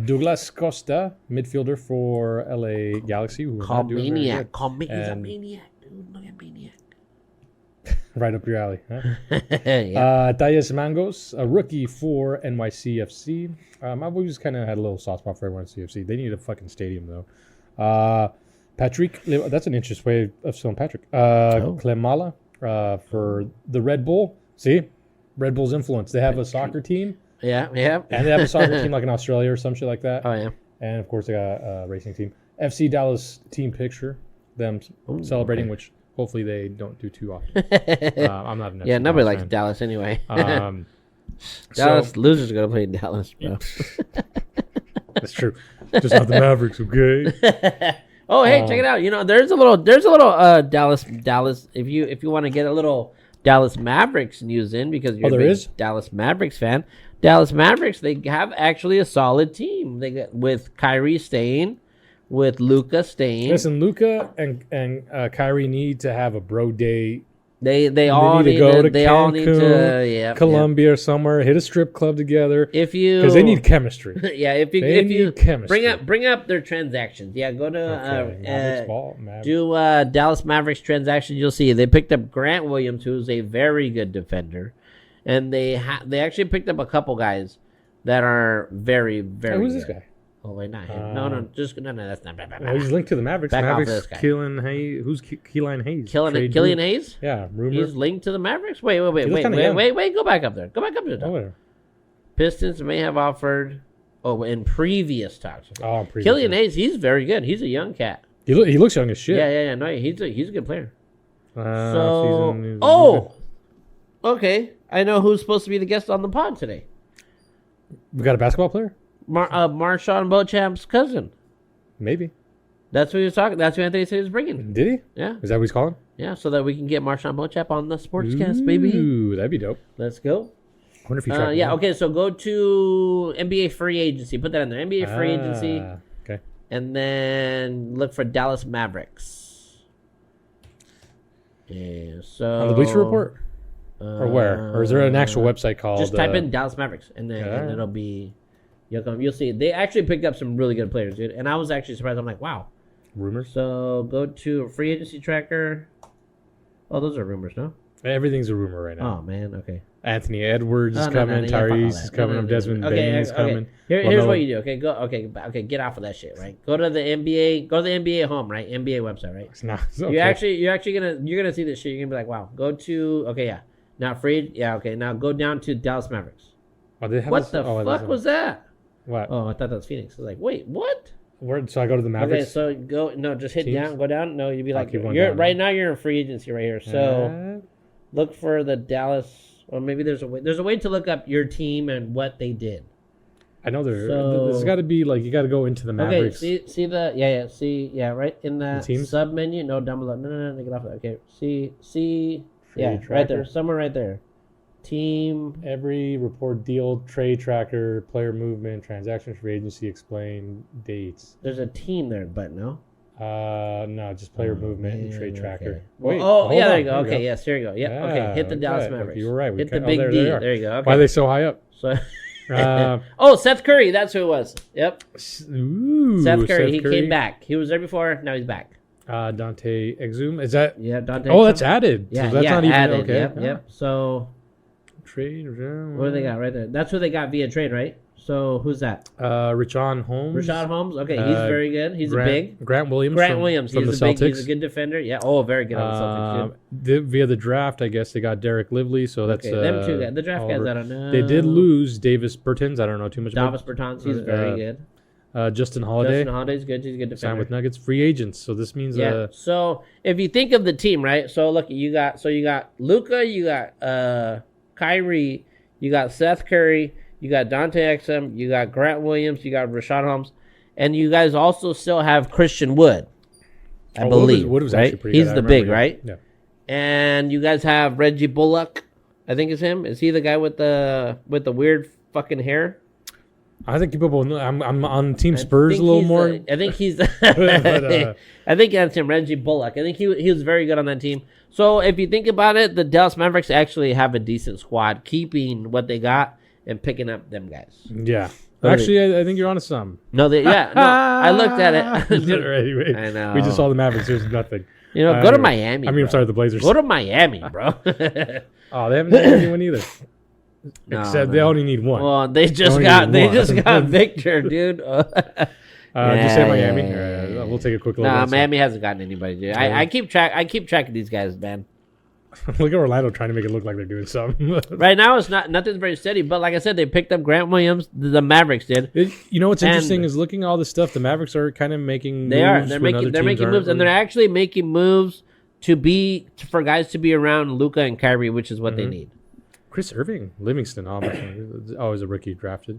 Douglas Costa, midfielder for LA Galaxy. Call Maniac. He's a maniac, dude. Look at Maniac. Right up your alley. Huh? Yeah. Thais Mangos, a rookie for NYCFC. I've always kind of had a little soft spot for NYCFC. They need a fucking stadium, though. Patrick, that's an interesting way of spelling Patrick. Klemala for the Red Bull. See? Red Bull's influence. They have a soccer team. Yeah. And they have a soccer team like in Australia or some shit like that. Oh, yeah. And, of course, they got a racing team. FC Dallas team picture. Them celebrating, which hopefully they don't do too often. I'm not an FC nobody Dallas likes fan. Dallas anyway. Dallas losers are going to play in Dallas, bro. That's true. Just not the Mavericks, okay? Oh, hey, check it out. You know, there's a little Dallas. If you want to get a little Dallas Mavericks news in because you're a big Dallas Mavericks fan. Dallas Mavericks, they have actually a solid team. They got with Kyrie staying, with Luka staying. Listen, Luka and Kyrie need to have a bro day. They all need to go to Cancun, Colombia or somewhere. Hit a strip club together. Because they need chemistry. Yeah, if you chemistry. bring up their transactions. Yeah, go to do Dallas Mavericks transaction. You'll see they picked up Grant Williams, who's a very good defender, and they actually picked up a couple guys that are very very. Who's good. this guy? Oh wait, not him. No, that's not. Well, he's linked to the Mavericks. Back Mavericks, off this guy. Keelan Hayes. Who's Keelan Hayes? Killian Hayes? Yeah, rumor. He's linked to the Mavericks? Wait. Go back up there. Oh, Pistons may have offered. Oh, in previous talks. Killian Hayes, he's very good. He's a young cat. He looks young as shit. Yeah. No, he's a good player. Okay. I know who's supposed to be the guest on the pod today. We got a basketball player? Marshawn Beauchamp's cousin. Maybe. That's who he was talking. That's who Anthony said he was bringing. Did he? Yeah. Is that what he's calling? Yeah, so that we can get Marshawn Beauchamp on the Sportscast, baby. Ooh, that'd be dope. Let's go. I wonder if he tried. Okay, so go to NBA free agency. Put that in there. NBA free agency. Okay. And then look for Dallas Mavericks. Yeah, so on the Bleacher Report? Or where? Or is there an actual website called? Just type in Dallas Mavericks, and then and it'll be. You'll see. They actually picked up some really good players, dude. And I was actually surprised. I'm like, wow. Rumors? So go to free agency tracker. Oh, those are rumors, no? Everything's a rumor right now. Oh, man. Okay. Anthony Edwards is coming. Tyrese is coming. Desmond Bain is coming. Here's what you do. Okay, go. Okay. Get off of that shit, right? Go to the NBA. Go to the NBA home, right? NBA website, right? It's not. It's okay. You're actually gonna see this shit. You're gonna be like, wow. Go to. Okay, yeah. Not free. Yeah. Okay. Now go down to Dallas Mavericks. Oh, they have what the fuck was that? What? Oh, I thought that was Phoenix. I was like, wait, what? Where? So I go to the Mavericks. Okay, so go. No, just hit teams? Down. Go down. No, you'd be like, down, right now. You're in free agency right here. So look for the Dallas. Or maybe there's a way. There's a way to look up your team and what they did. I know there's got to be like you got to go into the Mavericks. Okay, see right in that sub menu. No, down below. No, get off of that. Okay, see, right there, somewhere right there. Team. Every report, deal, trade tracker, player movement, transactions, free agency, explain dates. There's a team there, but no. No, just player movement and trade tracker. Okay. Wait, there you go. Okay, yes, here you go. Yeah, okay. Hit the Dallas Mavericks. You were right. Hit the big D. There you go. Okay. Why are they so high up? So Oh, Seth Curry. That's who it was. Yep. Ooh, Seth Curry. He came back. He was there before. Now he's back. Dante Exum. Is that? Yeah, Dante. Oh, that's added. Yeah, so that's not even added. okay. Yep. So Trade. what do they got right there? That's who they got via trade, right? So who's that? Rashawn Holmes. Rashawn Holmes. Okay, he's very good. He's Grant Williams. Grant Williams. From He's the a Celtics. big. He's a good defender. Yeah. Oh, very good on the Celtics too. Via the draft, I guess they got Derek Lively. So that's Okay, them two guys. The draft guys, I don't know. They did lose Davis Bertans. I don't know too much Davis about. Bertans. He's very good. Justin Holiday. Justin Holiday's good. He's a good defender. Signed with Nuggets. Free agents. So this means So if you think of the team, right? So look, you got Luka, you got Kyrie, you got Seth Curry, you got Dante Exum, you got Grant Williams, you got Rashawn Holmes, and you guys also still have Christian Wood, I believe. Wood was right? actually pretty He's good. the big, him. right? Yeah. And you guys have Reggie Bullock, I think is him. Is he the guy with the weird fucking hair? I think people know. I'm on Team Spurs a little more. I think he's. But, I think that's him, Reggie Bullock. I think he was very good on that team. So if you think about it, the Dallas Mavericks actually have a decent squad, keeping what they got and picking up them guys. Yeah. Actually, I think you're onto some. No, I looked at it. Anyway, I know. we just saw the Mavericks. There's nothing. Go to Miami. I'm sorry, the Blazers. Go to Miami, bro. Oh, they haven't done anyone either. Except they only need one. Well, they just got Victor, dude. Just say Miami. We'll take a quick look. Miami hasn't gotten anybody, dude. I keep track of these guys, man. Look at Orlando trying to make it look like they're doing something. Right now, nothing's very steady. But like I said, they picked up Grant Williams. The Mavericks did. You know what's interesting is looking at all this stuff. The Mavericks are kind of making. They're making moves, and they're actually making moves for guys to be around Luka and Kyrie, which is what they need. Chris Irving, Livingston, always a rookie drafted.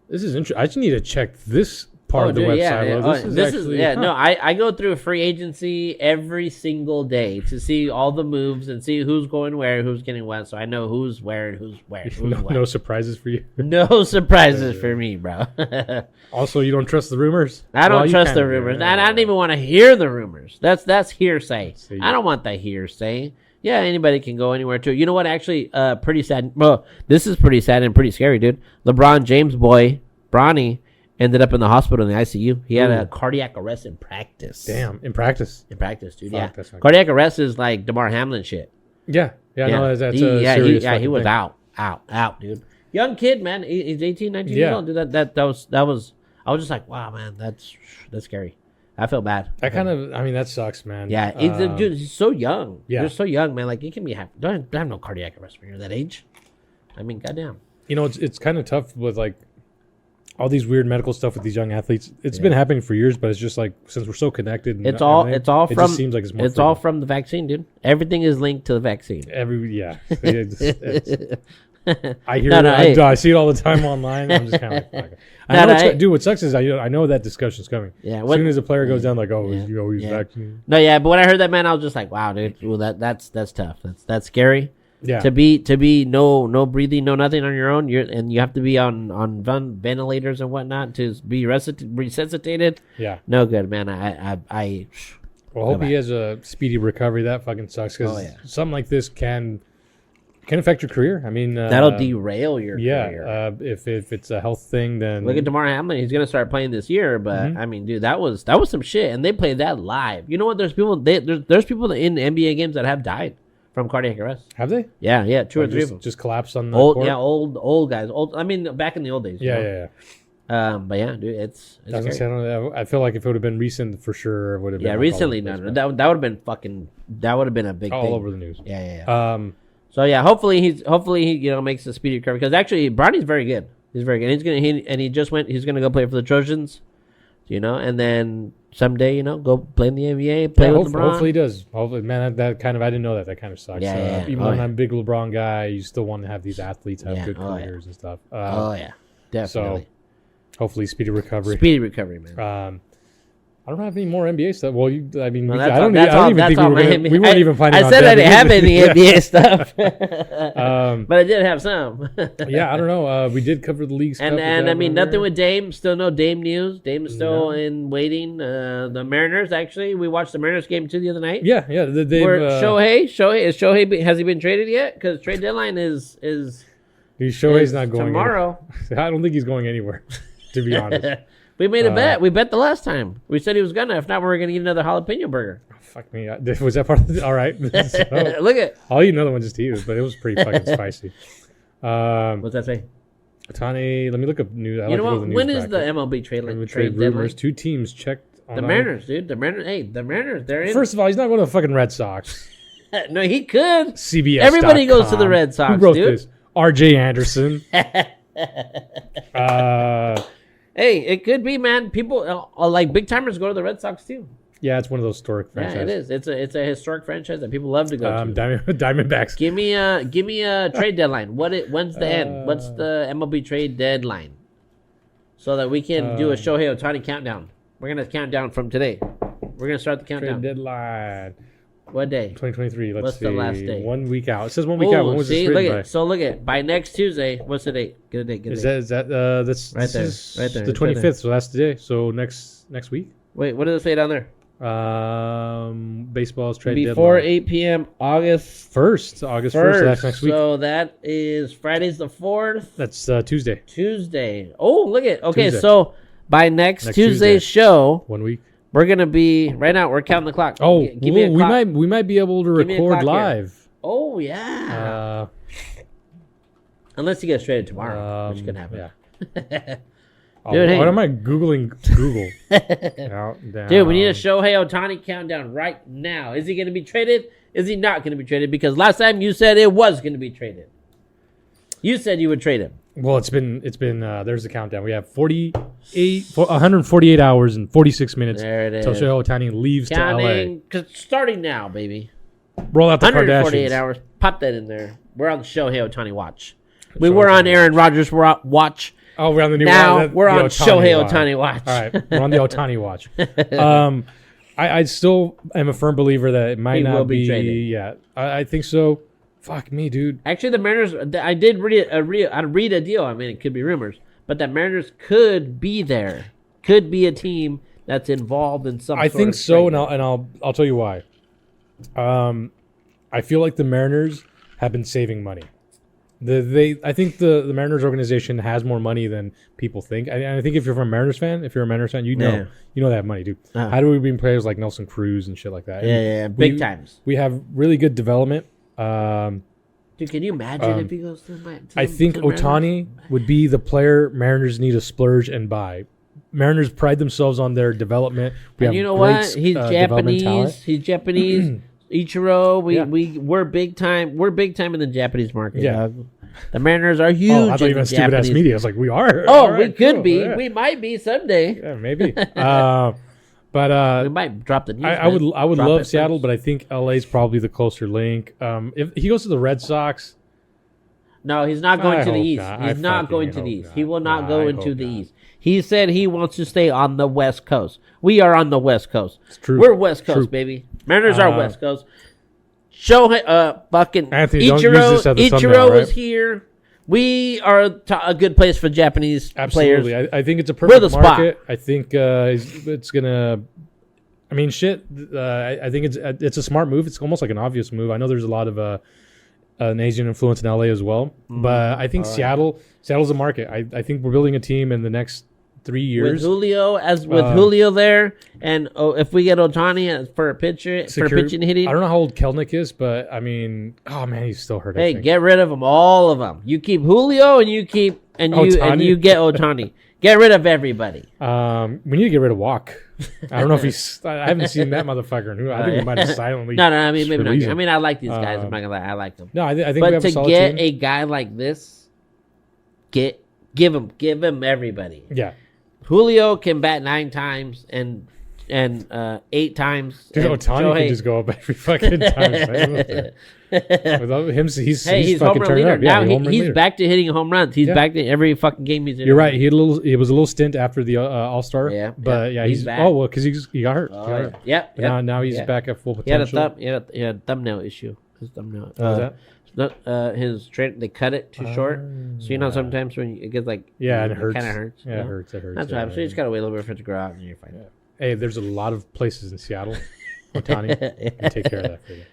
This is interesting. I just need to check this part of the website. I go through free agency every single day to see all the moves and see who's going where, who's getting what, so I know who's where and who's where. No surprises for you. No surprises for me, bro. Also, you don't trust the rumors? I don't trust the rumors. And I don't even want to hear the rumors. That's hearsay. I don't want that hearsay. Yeah, anybody can go anywhere too. You know what? Actually, pretty sad. Well, this is pretty sad and pretty scary, dude. LeBron James' boy, Bronny, ended up in the hospital in the ICU. He had a cardiac arrest in practice. Damn, in practice? In practice, dude. Fuck, yeah. Cardiac arrest is like DeMar Hamlin shit. Yeah. No, that's a serious he was out, dude. Young kid, man. He's 18, 19 years old. Dude, that was. I was just like, wow, man, that's scary. I feel bad. That sucks, man. Yeah, dude, he's so young. Yeah. You're so young, man. Like, you can be happy. Don't have no cardiac arrest when you're that age. I mean, goddamn. You know, it's kind of tough with, like, all these weird medical stuff with these young athletes. It's been happening for years, but it's just, like, since we're so connected. It just seems like it's more all from the vaccine, dude. Everything is linked to the vaccine. I hear I see it all the time online. I'm just kind of like, dude, what sucks is I know that discussion's coming. Yeah, as soon as a player goes down, like, he's vaccinated. No, yeah, but when I heard that, man, I was just like, wow, dude, well, that's tough. That's scary. Yeah. To be no breathing, no nothing on your own. And you have to be on ventilators and whatnot to be resuscitated. Yeah. No good, man. Well, hope he has a speedy recovery. That fucking sucks because something like this can affect your career. I mean, that'll derail your career. If it's a health thing, then look at DeMar Hamlin. He's gonna start playing this year, but I mean, dude, that was some shit, and they played that live. You know what? There's people in NBA games that have died from cardiac arrest. Have they? Yeah, two or three of them just collapsed on the court? Yeah, old guys. I mean, back in the old days. Yeah. But yeah, dude, it's I feel like if it would have been recent, for sure, it would have been. Yeah, recently, no, that would have been a big all thing. over the news. Yeah. So yeah, hopefully he makes a speedy recovery because actually Bronny's very good. He's very good. He's gonna go play for the Trojans, and then someday go play in the NBA. Play with LeBron. Hopefully he does. Hopefully, man, that kind of I didn't know that kind of sucks. Even though I'm a big LeBron guy, you still want to have these athletes have good careers and stuff. Definitely. So hopefully speedy recovery. Speedy recovery, man. I don't have any more NBA stuff. Well, we weren't even planning on I said I didn't have any NBA stuff. But I did have some. Yeah, I don't know. We did cover the league stuff. And I mean, nothing with Dame. Still no Dame news. Dame is still in waiting. The Mariners, actually. We watched the Mariners game too the other night. Yeah. Shohei, has he been traded yet? Because trade deadline is Dude, Shohei's not going tomorrow. Anywhere. I don't think he's going anywhere, to be honest. We made a bet. We bet the last time. We said he was gonna. If not, we were gonna eat another jalapeno burger. Oh, fuck me. Was that part of the... All right. So, Look at. I'll eat another one just to eat it, but it was pretty fucking spicy. What's that say? Otani, let me look up news. You know what? When is the MLB trade trade deadline? rumors? 2 teams checked on The Mariners, dude. The Mariners. Hey, the Mariners. They're in. First of all, he's not going to the fucking Red Sox. No, he could. CBS. Everybody goes to the Red Sox. Who wrote dude? this? R.J. Anderson. Hey, it could be, man. People like big timers go to the Red Sox too. Yeah, it's one of those historic franchises. Yeah, it is. It's a historic franchise that people love to go to. Diamondbacks. Give me a trade deadline. When's the end? What's the MLB trade deadline? So that we can do a Shohei Ohtani countdown. We're gonna count down from today. We're gonna start the countdown. Trade deadline. What day? 2023. Let's What's see. the last day? 1 week out. It says 1 week out. When was see, this look written at so look at by next Tuesday. What's the date? Get a date. Get a date. Is that's Right there, is right there, the it's right 25th? there. So that's today. So next week. Wait, what does it say down there? Baseball's trade Before deadline. 8 p.m. August August 1st. So that's next week. So that is Friday's the 4th. That's Tuesday. Tuesday. Oh, look at. Okay, Tuesday. so by next Tuesday. Tuesday's show, 1 week. we're gonna be right now. We're counting the clock. Oh, Give me a clock. we might be able to Give me a record clock here. live. Oh yeah. Unless you get traded tomorrow, which could happen. Yeah. Dude, hey. What am I googling? Google. Countdown. Dude, we need a Shohei Ohtani countdown right now. Is he going to be traded? Is he not going to be traded? Because last time you said it was going to be traded. You said you would trade him. Well, it's been. There's the countdown. We have 148 hours and 46 minutes. There it is. Till Shohei Ohtani leaves Counting, starting now, baby. to LA. Roll out the 148 Kardashians. hours. Pop that in there. We're on the Shohei Ohtani watch. We were on Aaron Rodgers watch. Oh, we're on the new. Now we're on Ohtani Shohei watch. Ohtani watch. All right, we're on the Ohtani watch. I still am a firm believer that it might He not will be be. traded. Yeah, I think so. Fuck me, dude. Actually, the Mariners. I did read a deal. I mean, it could be rumors, but that Mariners could be there. Could be a team that's involved in some. I sort think of so, trade. and I'll tell you why. I feel like the Mariners have been saving money. I think the Mariners organization has more money than people think. I think if you're a Mariners fan, you know they have money, dude. How do we bring players like Nelson Cruz and shit like that? Yeah, big times. We have really good development. Dude, can you imagine if he goes to the I think Ohtani would be the player Mariners need to splurge and buy. Mariners pride themselves on their development. And you know what? He's Japanese. He's Japanese. Ichiro, we're big time. We're big time in the Japanese market. Yeah. Dog. The Mariners are huge. Oh, I thought you in meant stupid ass Japanese. media. I was like, we are. Oh, All we right, could cool, be. yeah. We might be someday. Yeah, maybe. But We might drop the news. I would Drop love it Seattle, first. but I think LA is probably the closer link. If he goes to the Red Sox, No, he's not going I to the hope East. not. I He's not fucking going to hope the East. not. He will not Nah, go I into hope the not. East. He said he wants to stay on the West Coast. We are on the West Coast. It's true. We're West Coast, True. baby. Mariners are West Coast. Shohei, fucking Anthony, don't use this as a thumbnail, Ichiro right? is here. We are a good place for Japanese absolutely. players. I think it's a We're perfect the spot. market. I think it's gonna. I mean, shit. I think it's a smart move. It's almost like an obvious move. I know there's a lot of an Asian influence in LA as well, but I think Seattle's a market. I think we're building a team in the next 3 years. With Julio there, and if we get Ohtani for a pitcher for pitching hitting, I don't know how old Kelnick is, but I mean, oh man, he's still hurt. I hey, think. get rid of them, all of them. You keep Julio, and you keep and you Ohtani? get Ohtani. Get rid of everybody. We need to get rid of Walk. I don't know if he's. I haven't seen that motherfucker. I think we might have silently. No, I mean maybe not. released I him. mean I like these guys. I'm not gonna lie, I like them. No, I think we But have a to solid get team. a guy like this, give him everybody. Yeah. Julio can bat 9 times and 8 times. Dude, and Ohtani can just go up every fucking time. Without him, he's he's home fucking run turning leader. up. Yeah, Now home run he's leader. back to hitting home runs. He's Yeah. back to every fucking game he's in. You're right. He was a little stint after the All Star. Yeah, but yeah, yeah, he's he's back. Oh well, because he got hurt. He got hurt. Yep. But now he's Yeah. back at full He had potential. he had a thumbnail issue. His thumbnail. What was that? His they cut it too short. So sometimes when it gets like Yeah, and it hurts. kind of hurts. Yeah, you it know? hurts. It hurts. That's yeah, right. So you just gotta wait a little bit for it to grow out, and you're fine. Hey, there's a lot of places in Seattle. Ohtani, can take care of that for you.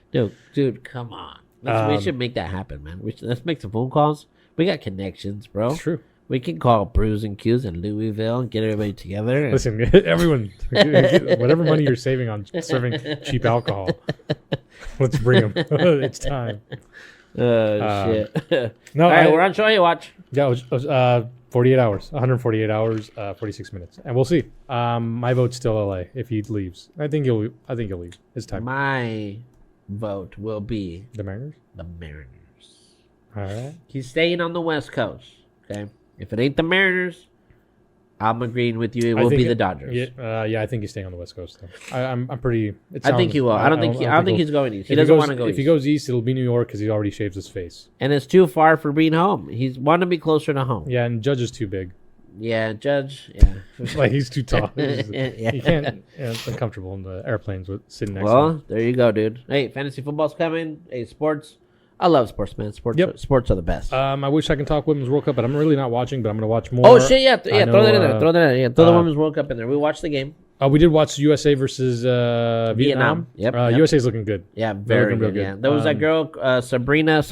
Dude, come on. We should make that happen, man. Let's make some phone calls. We got connections, bro. It's true. We can call Brews and Q's in Louisville and get everybody together. And Listen, everyone, whatever money you're saving on serving cheap alcohol, let's bring them. It's time. Shit. No, All right, we're on Shohei Watch. Yeah, it was 48 hours, 148 hours, 46 minutes, and we'll see. My vote's still LA if he leaves. I think he'll leave. It's time. My vote will be The Mariners. the Mariners. All right. He's staying on the West Coast. Okay, if it ain't the Mariners, I'm agreeing with you. It will be the Dodgers. Yeah, I think he's staying on the West Coast. Though. I'm pretty. I think he will. I don't think he's going east. He doesn't want to go east. If he goes east, it'll be New York because he already shaves his face. And it's too far for being home. He's want to be closer to home. Yeah, and Judge is too big. Yeah, Judge. Yeah, like he's too tall. Yeah. He can't. Yeah, it's uncomfortable in the airplanes with sitting next to Well, him. there you go, dude. Hey, fantasy football's coming. Hey, sports. I love sports, man. Sports are the best. I wish I can talk Women's World Cup, but I'm really not watching. But I'm going to watch more. Oh shit! Yeah, throw that in there. Throw the uh, Women's World Cup in there. We watched the game. We did watch USA versus Vietnam. Yep. USA's looking good. Yeah, They're very looking real good. Yeah, there was that girl, Sabrina.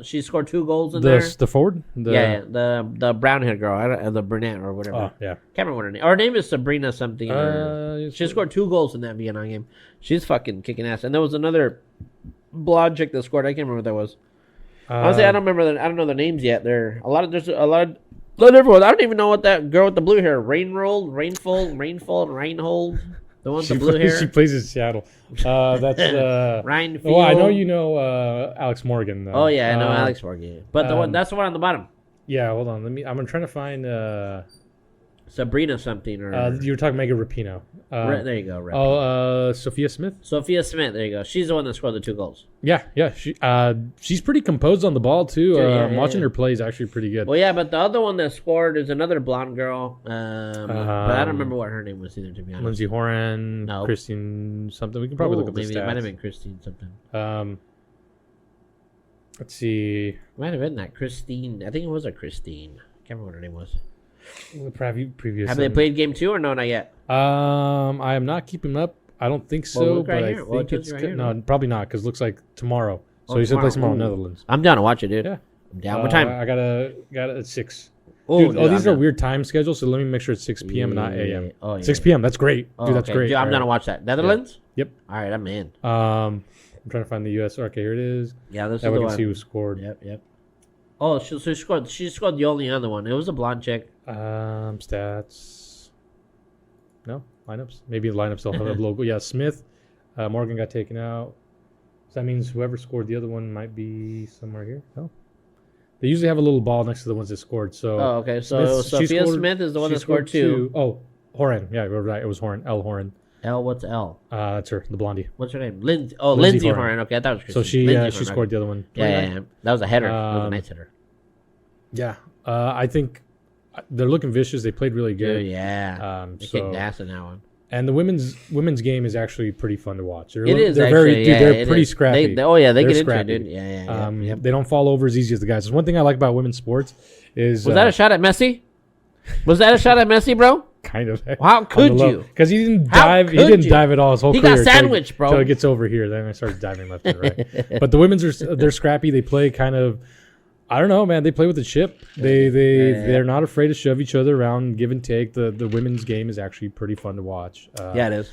She scored 2 goals in there. The forward. The brown haired girl, the brunette or whatever. Oh yeah. Can't remember what her name. Her name is Sabrina something. She scored 2 goals in that Vietnam game. She's fucking kicking ass. And there was another blonde chick that scored. I can't remember what that was. Honestly, I don't remember. I don't know the names yet. There's a lot of everyone. I don't even know what that girl with the blue hair. Reinhold. The one with the blue hair. She plays in Seattle. That's Ryan. Well, I know you know Alex Morgan. Oh yeah, I know Alex Morgan. But that's the one on the bottom. Yeah, hold on. I'm trying to find Sabrina something or you were talking Megan Rapinoe. there you go. Sophia Smith. Sophia Smith. There you go. She's the one that scored the 2 goals. Yeah. She's pretty composed on the ball too. Watching her play is actually pretty good. Well, yeah, but the other one that scored is another blonde girl. But I don't remember what her name was either. To be honest, Lindsay Horan, no. Christine something. We can probably look at the maybe stats. it might have been Christine something. Let's see. Might have been that Christine. I think it was a Christine. Can't remember what her name was. Previous. Have they played game 2 or no? Not yet. I am not keeping up. I don't think so, look right but here. I Well, think it it's tells you right no, here. probably not because it looks like tomorrow. So Oh, he's gonna play tomorrow in Ooh. Netherlands. I'm down to watch it, dude. Yeah. I'm down. What time? I got it at 6. Dude, These are weird time schedules, so let me make sure it's 6 p.m. and not a.m. Oh, yeah. 6 p.m. That's great, Oh, dude. That's okay. great. Dude, I'm All down to right. watch that. Netherlands? Yep. All right, I'm in. I'm trying to find the U.S. Okay, here it is. Yeah, this That is we the can one. see who scored. Yep. Oh, so she scored. She scored the only other one. It was a blonde chick. Stats. No lineups. Maybe the lineups don't have a logo. Yeah, Smith. Morgan got taken out. So that means whoever scored the other one might be somewhere here. No. They usually have a little ball next to the ones that scored. So. Oh, okay. So Sophia Smith is the one that scored 2. Oh, Horan. Yeah, you're right. It was Horan. L. Horan. What's L? That's her, the blondie. What's her name? Lindsay Horan. Horan. Okay, I thought it was Christine. So she Lindsay scored the other one. Yeah. That was a header. That was a nice header. Yeah. I think they're looking vicious. They played really good. Dude, yeah. They kicked ass in that one. And the women's game is actually pretty fun to watch. It is. They're actually, they're pretty scrappy. They They're get into scrappy. it, dude. Yeah. They don't fall over as easy as the guys. There's one thing I like about women's sports is Was that a shot at Messi? Was that a shot at Messi, bro? kind of. How could you? Because he didn't How dive. He could didn't you? dive at all his whole He career. got sandwiched, bro. Until it gets over here, then I started diving left and right. But the women's they're scrappy. They play kind of. I don't know, man. They play with the chip. They're not afraid to shove each other around, give and take. The women's game is actually pretty fun to watch. Yeah, it is.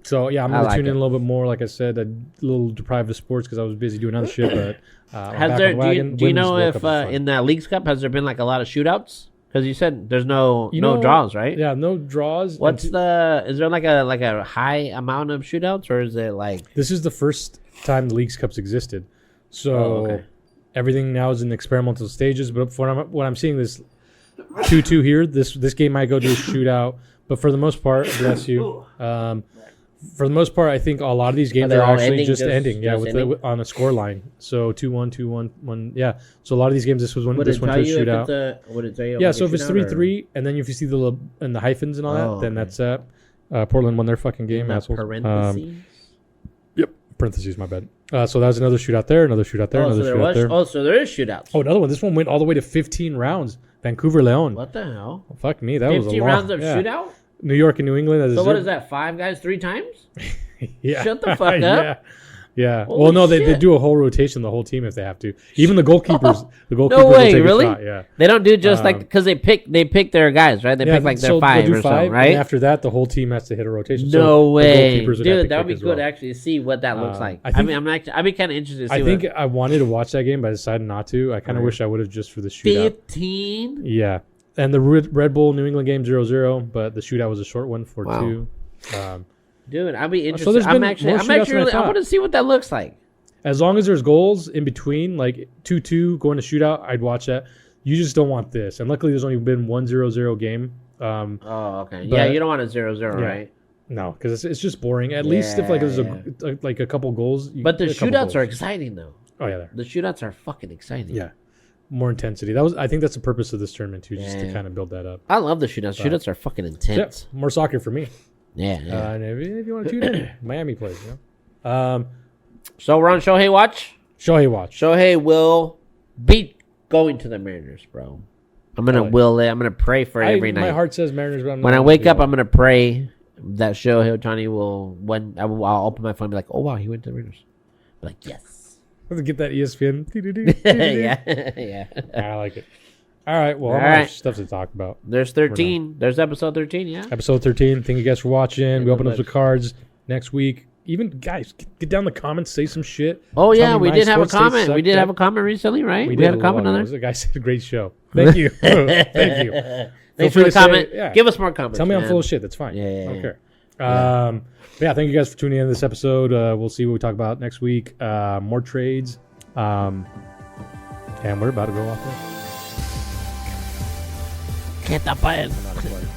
So yeah, I'm gonna like tune in it. a little bit more. Like I said, a little deprived of sports because I was busy doing other shit. But I'm Has back there? on the Do wagon. you Women's know World if Cup is fun. in that Leagues Cup has there been like a lot of shootouts? Because you said there's no know, draws, right? Yeah, no draws. What's is there like a high amount of shootouts, or is it like This is the first time the Leagues Cups existed, so okay. everything now is in experimental stages. But for what I'm seeing, this 2-2 here, this game might go to a shootout. But for the most part, bless you. For the most part, I think a lot of these games they are all actually ending? just Just ending. Yeah, ending? On a score line. So 2-1, 2-1, 1. Yeah. So a lot of these games, this would went it to a tell you if shootout. it's a would it tell you? Yeah. like So a if it's shootout, or- 3-3, and then if you see the hyphens and all that, Oh, then okay. that's Portland won their fucking in game. the Assholes. parentheses? Parentheses, my bad. So that was another shootout there, another shootout there, another shootout there. Oh, so there is shootouts. Oh, another one. This one went all the way to 15 rounds. Vancouver Leon. What the hell? Oh, fuck me. That was a 15 long rounds of yeah. shootout? New York and New England. So what is that? 5 guys 3 times? Yeah. Shut the fuck up. Yeah. Yeah. Holy Well, no, they shit. do a whole rotation, the whole team if they have to. Even the goalkeepers. The goalkeepers No will way, take really? a shot. Yeah. They don't do just like Um, because they pick their guys, right? They Yeah, pick like so their they'll 5 do or so, five, right? And after that, the whole team has to hit a rotation. No so the way, goalkeepers would have to dude. That would kick be as good well. actually to see what that looks like. I I think- mean, I'd be kind of interested to see. I think I wanted to watch that game, but I decided not to. I kind of Right. wish I would have just for the shootout. 15. Yeah. And the Red Bull New England game 0-0, but the shootout was a short one for Wow. 2. Dude, I'd be interested. there's I'm been actually, more I'm shootouts actually, than I really, I thought. want to see what that looks like. As long as there's goals in between, like 2-2 going to shootout, I'd watch that. You just don't want this. And luckily, there's only been one 0-0 game. Oh, okay. But- Yeah, you don't want a 0-0, Yeah. right? No, because it's just boring. At least if like there's Yeah. like a couple goals. But the a couple shootouts are goals. exciting though. Oh yeah, The shootouts are fucking exciting. yeah. More intensity. I think that's the purpose of this tournament too, just to Yeah. kind of build that up. I love the shootouts. Shootouts are fucking Yeah, intense. more soccer for me. Yeah. yeah. And if you want to tune in, Miami plays. You know? So we're on Shohei watch. Shohei watch. Shohei will be going to the Mariners, bro. I'm gonna like- will it. I'm gonna pray for it every night. My heart says Mariners, but I'm When not I wake up, gonna I'm gonna pray that Shohei Ohtani will. When I'll open my phone and be like, "Oh wow, he went to the Mariners." Be like, yes. get that ESPN. yeah, yeah. I like it. All right. Well, I'm All out right. of stuff to talk about. There's 13. There's episode 13. Yeah. Episode 13. Thank you guys for watching. We no open up the much. cards next week. Even guys, get down in the comments, say some shit. Oh Tell yeah, me we my did have a sports takes comment. We sucked did have a up. comment recently, right? We did had a comment on there. The guy said, "Great show." Thank you. Thank you. Feel Thanks free for the to say- comment. yeah. Give us more comments. Tell me I'm man. full of shit. That's fine. Yeah, yeah, I don't yeah. care. But yeah, thank you guys for tuning in to this episode. We'll see what we talk about next week. More trades. And we're about to go off there. Hit the button. I'm not a player.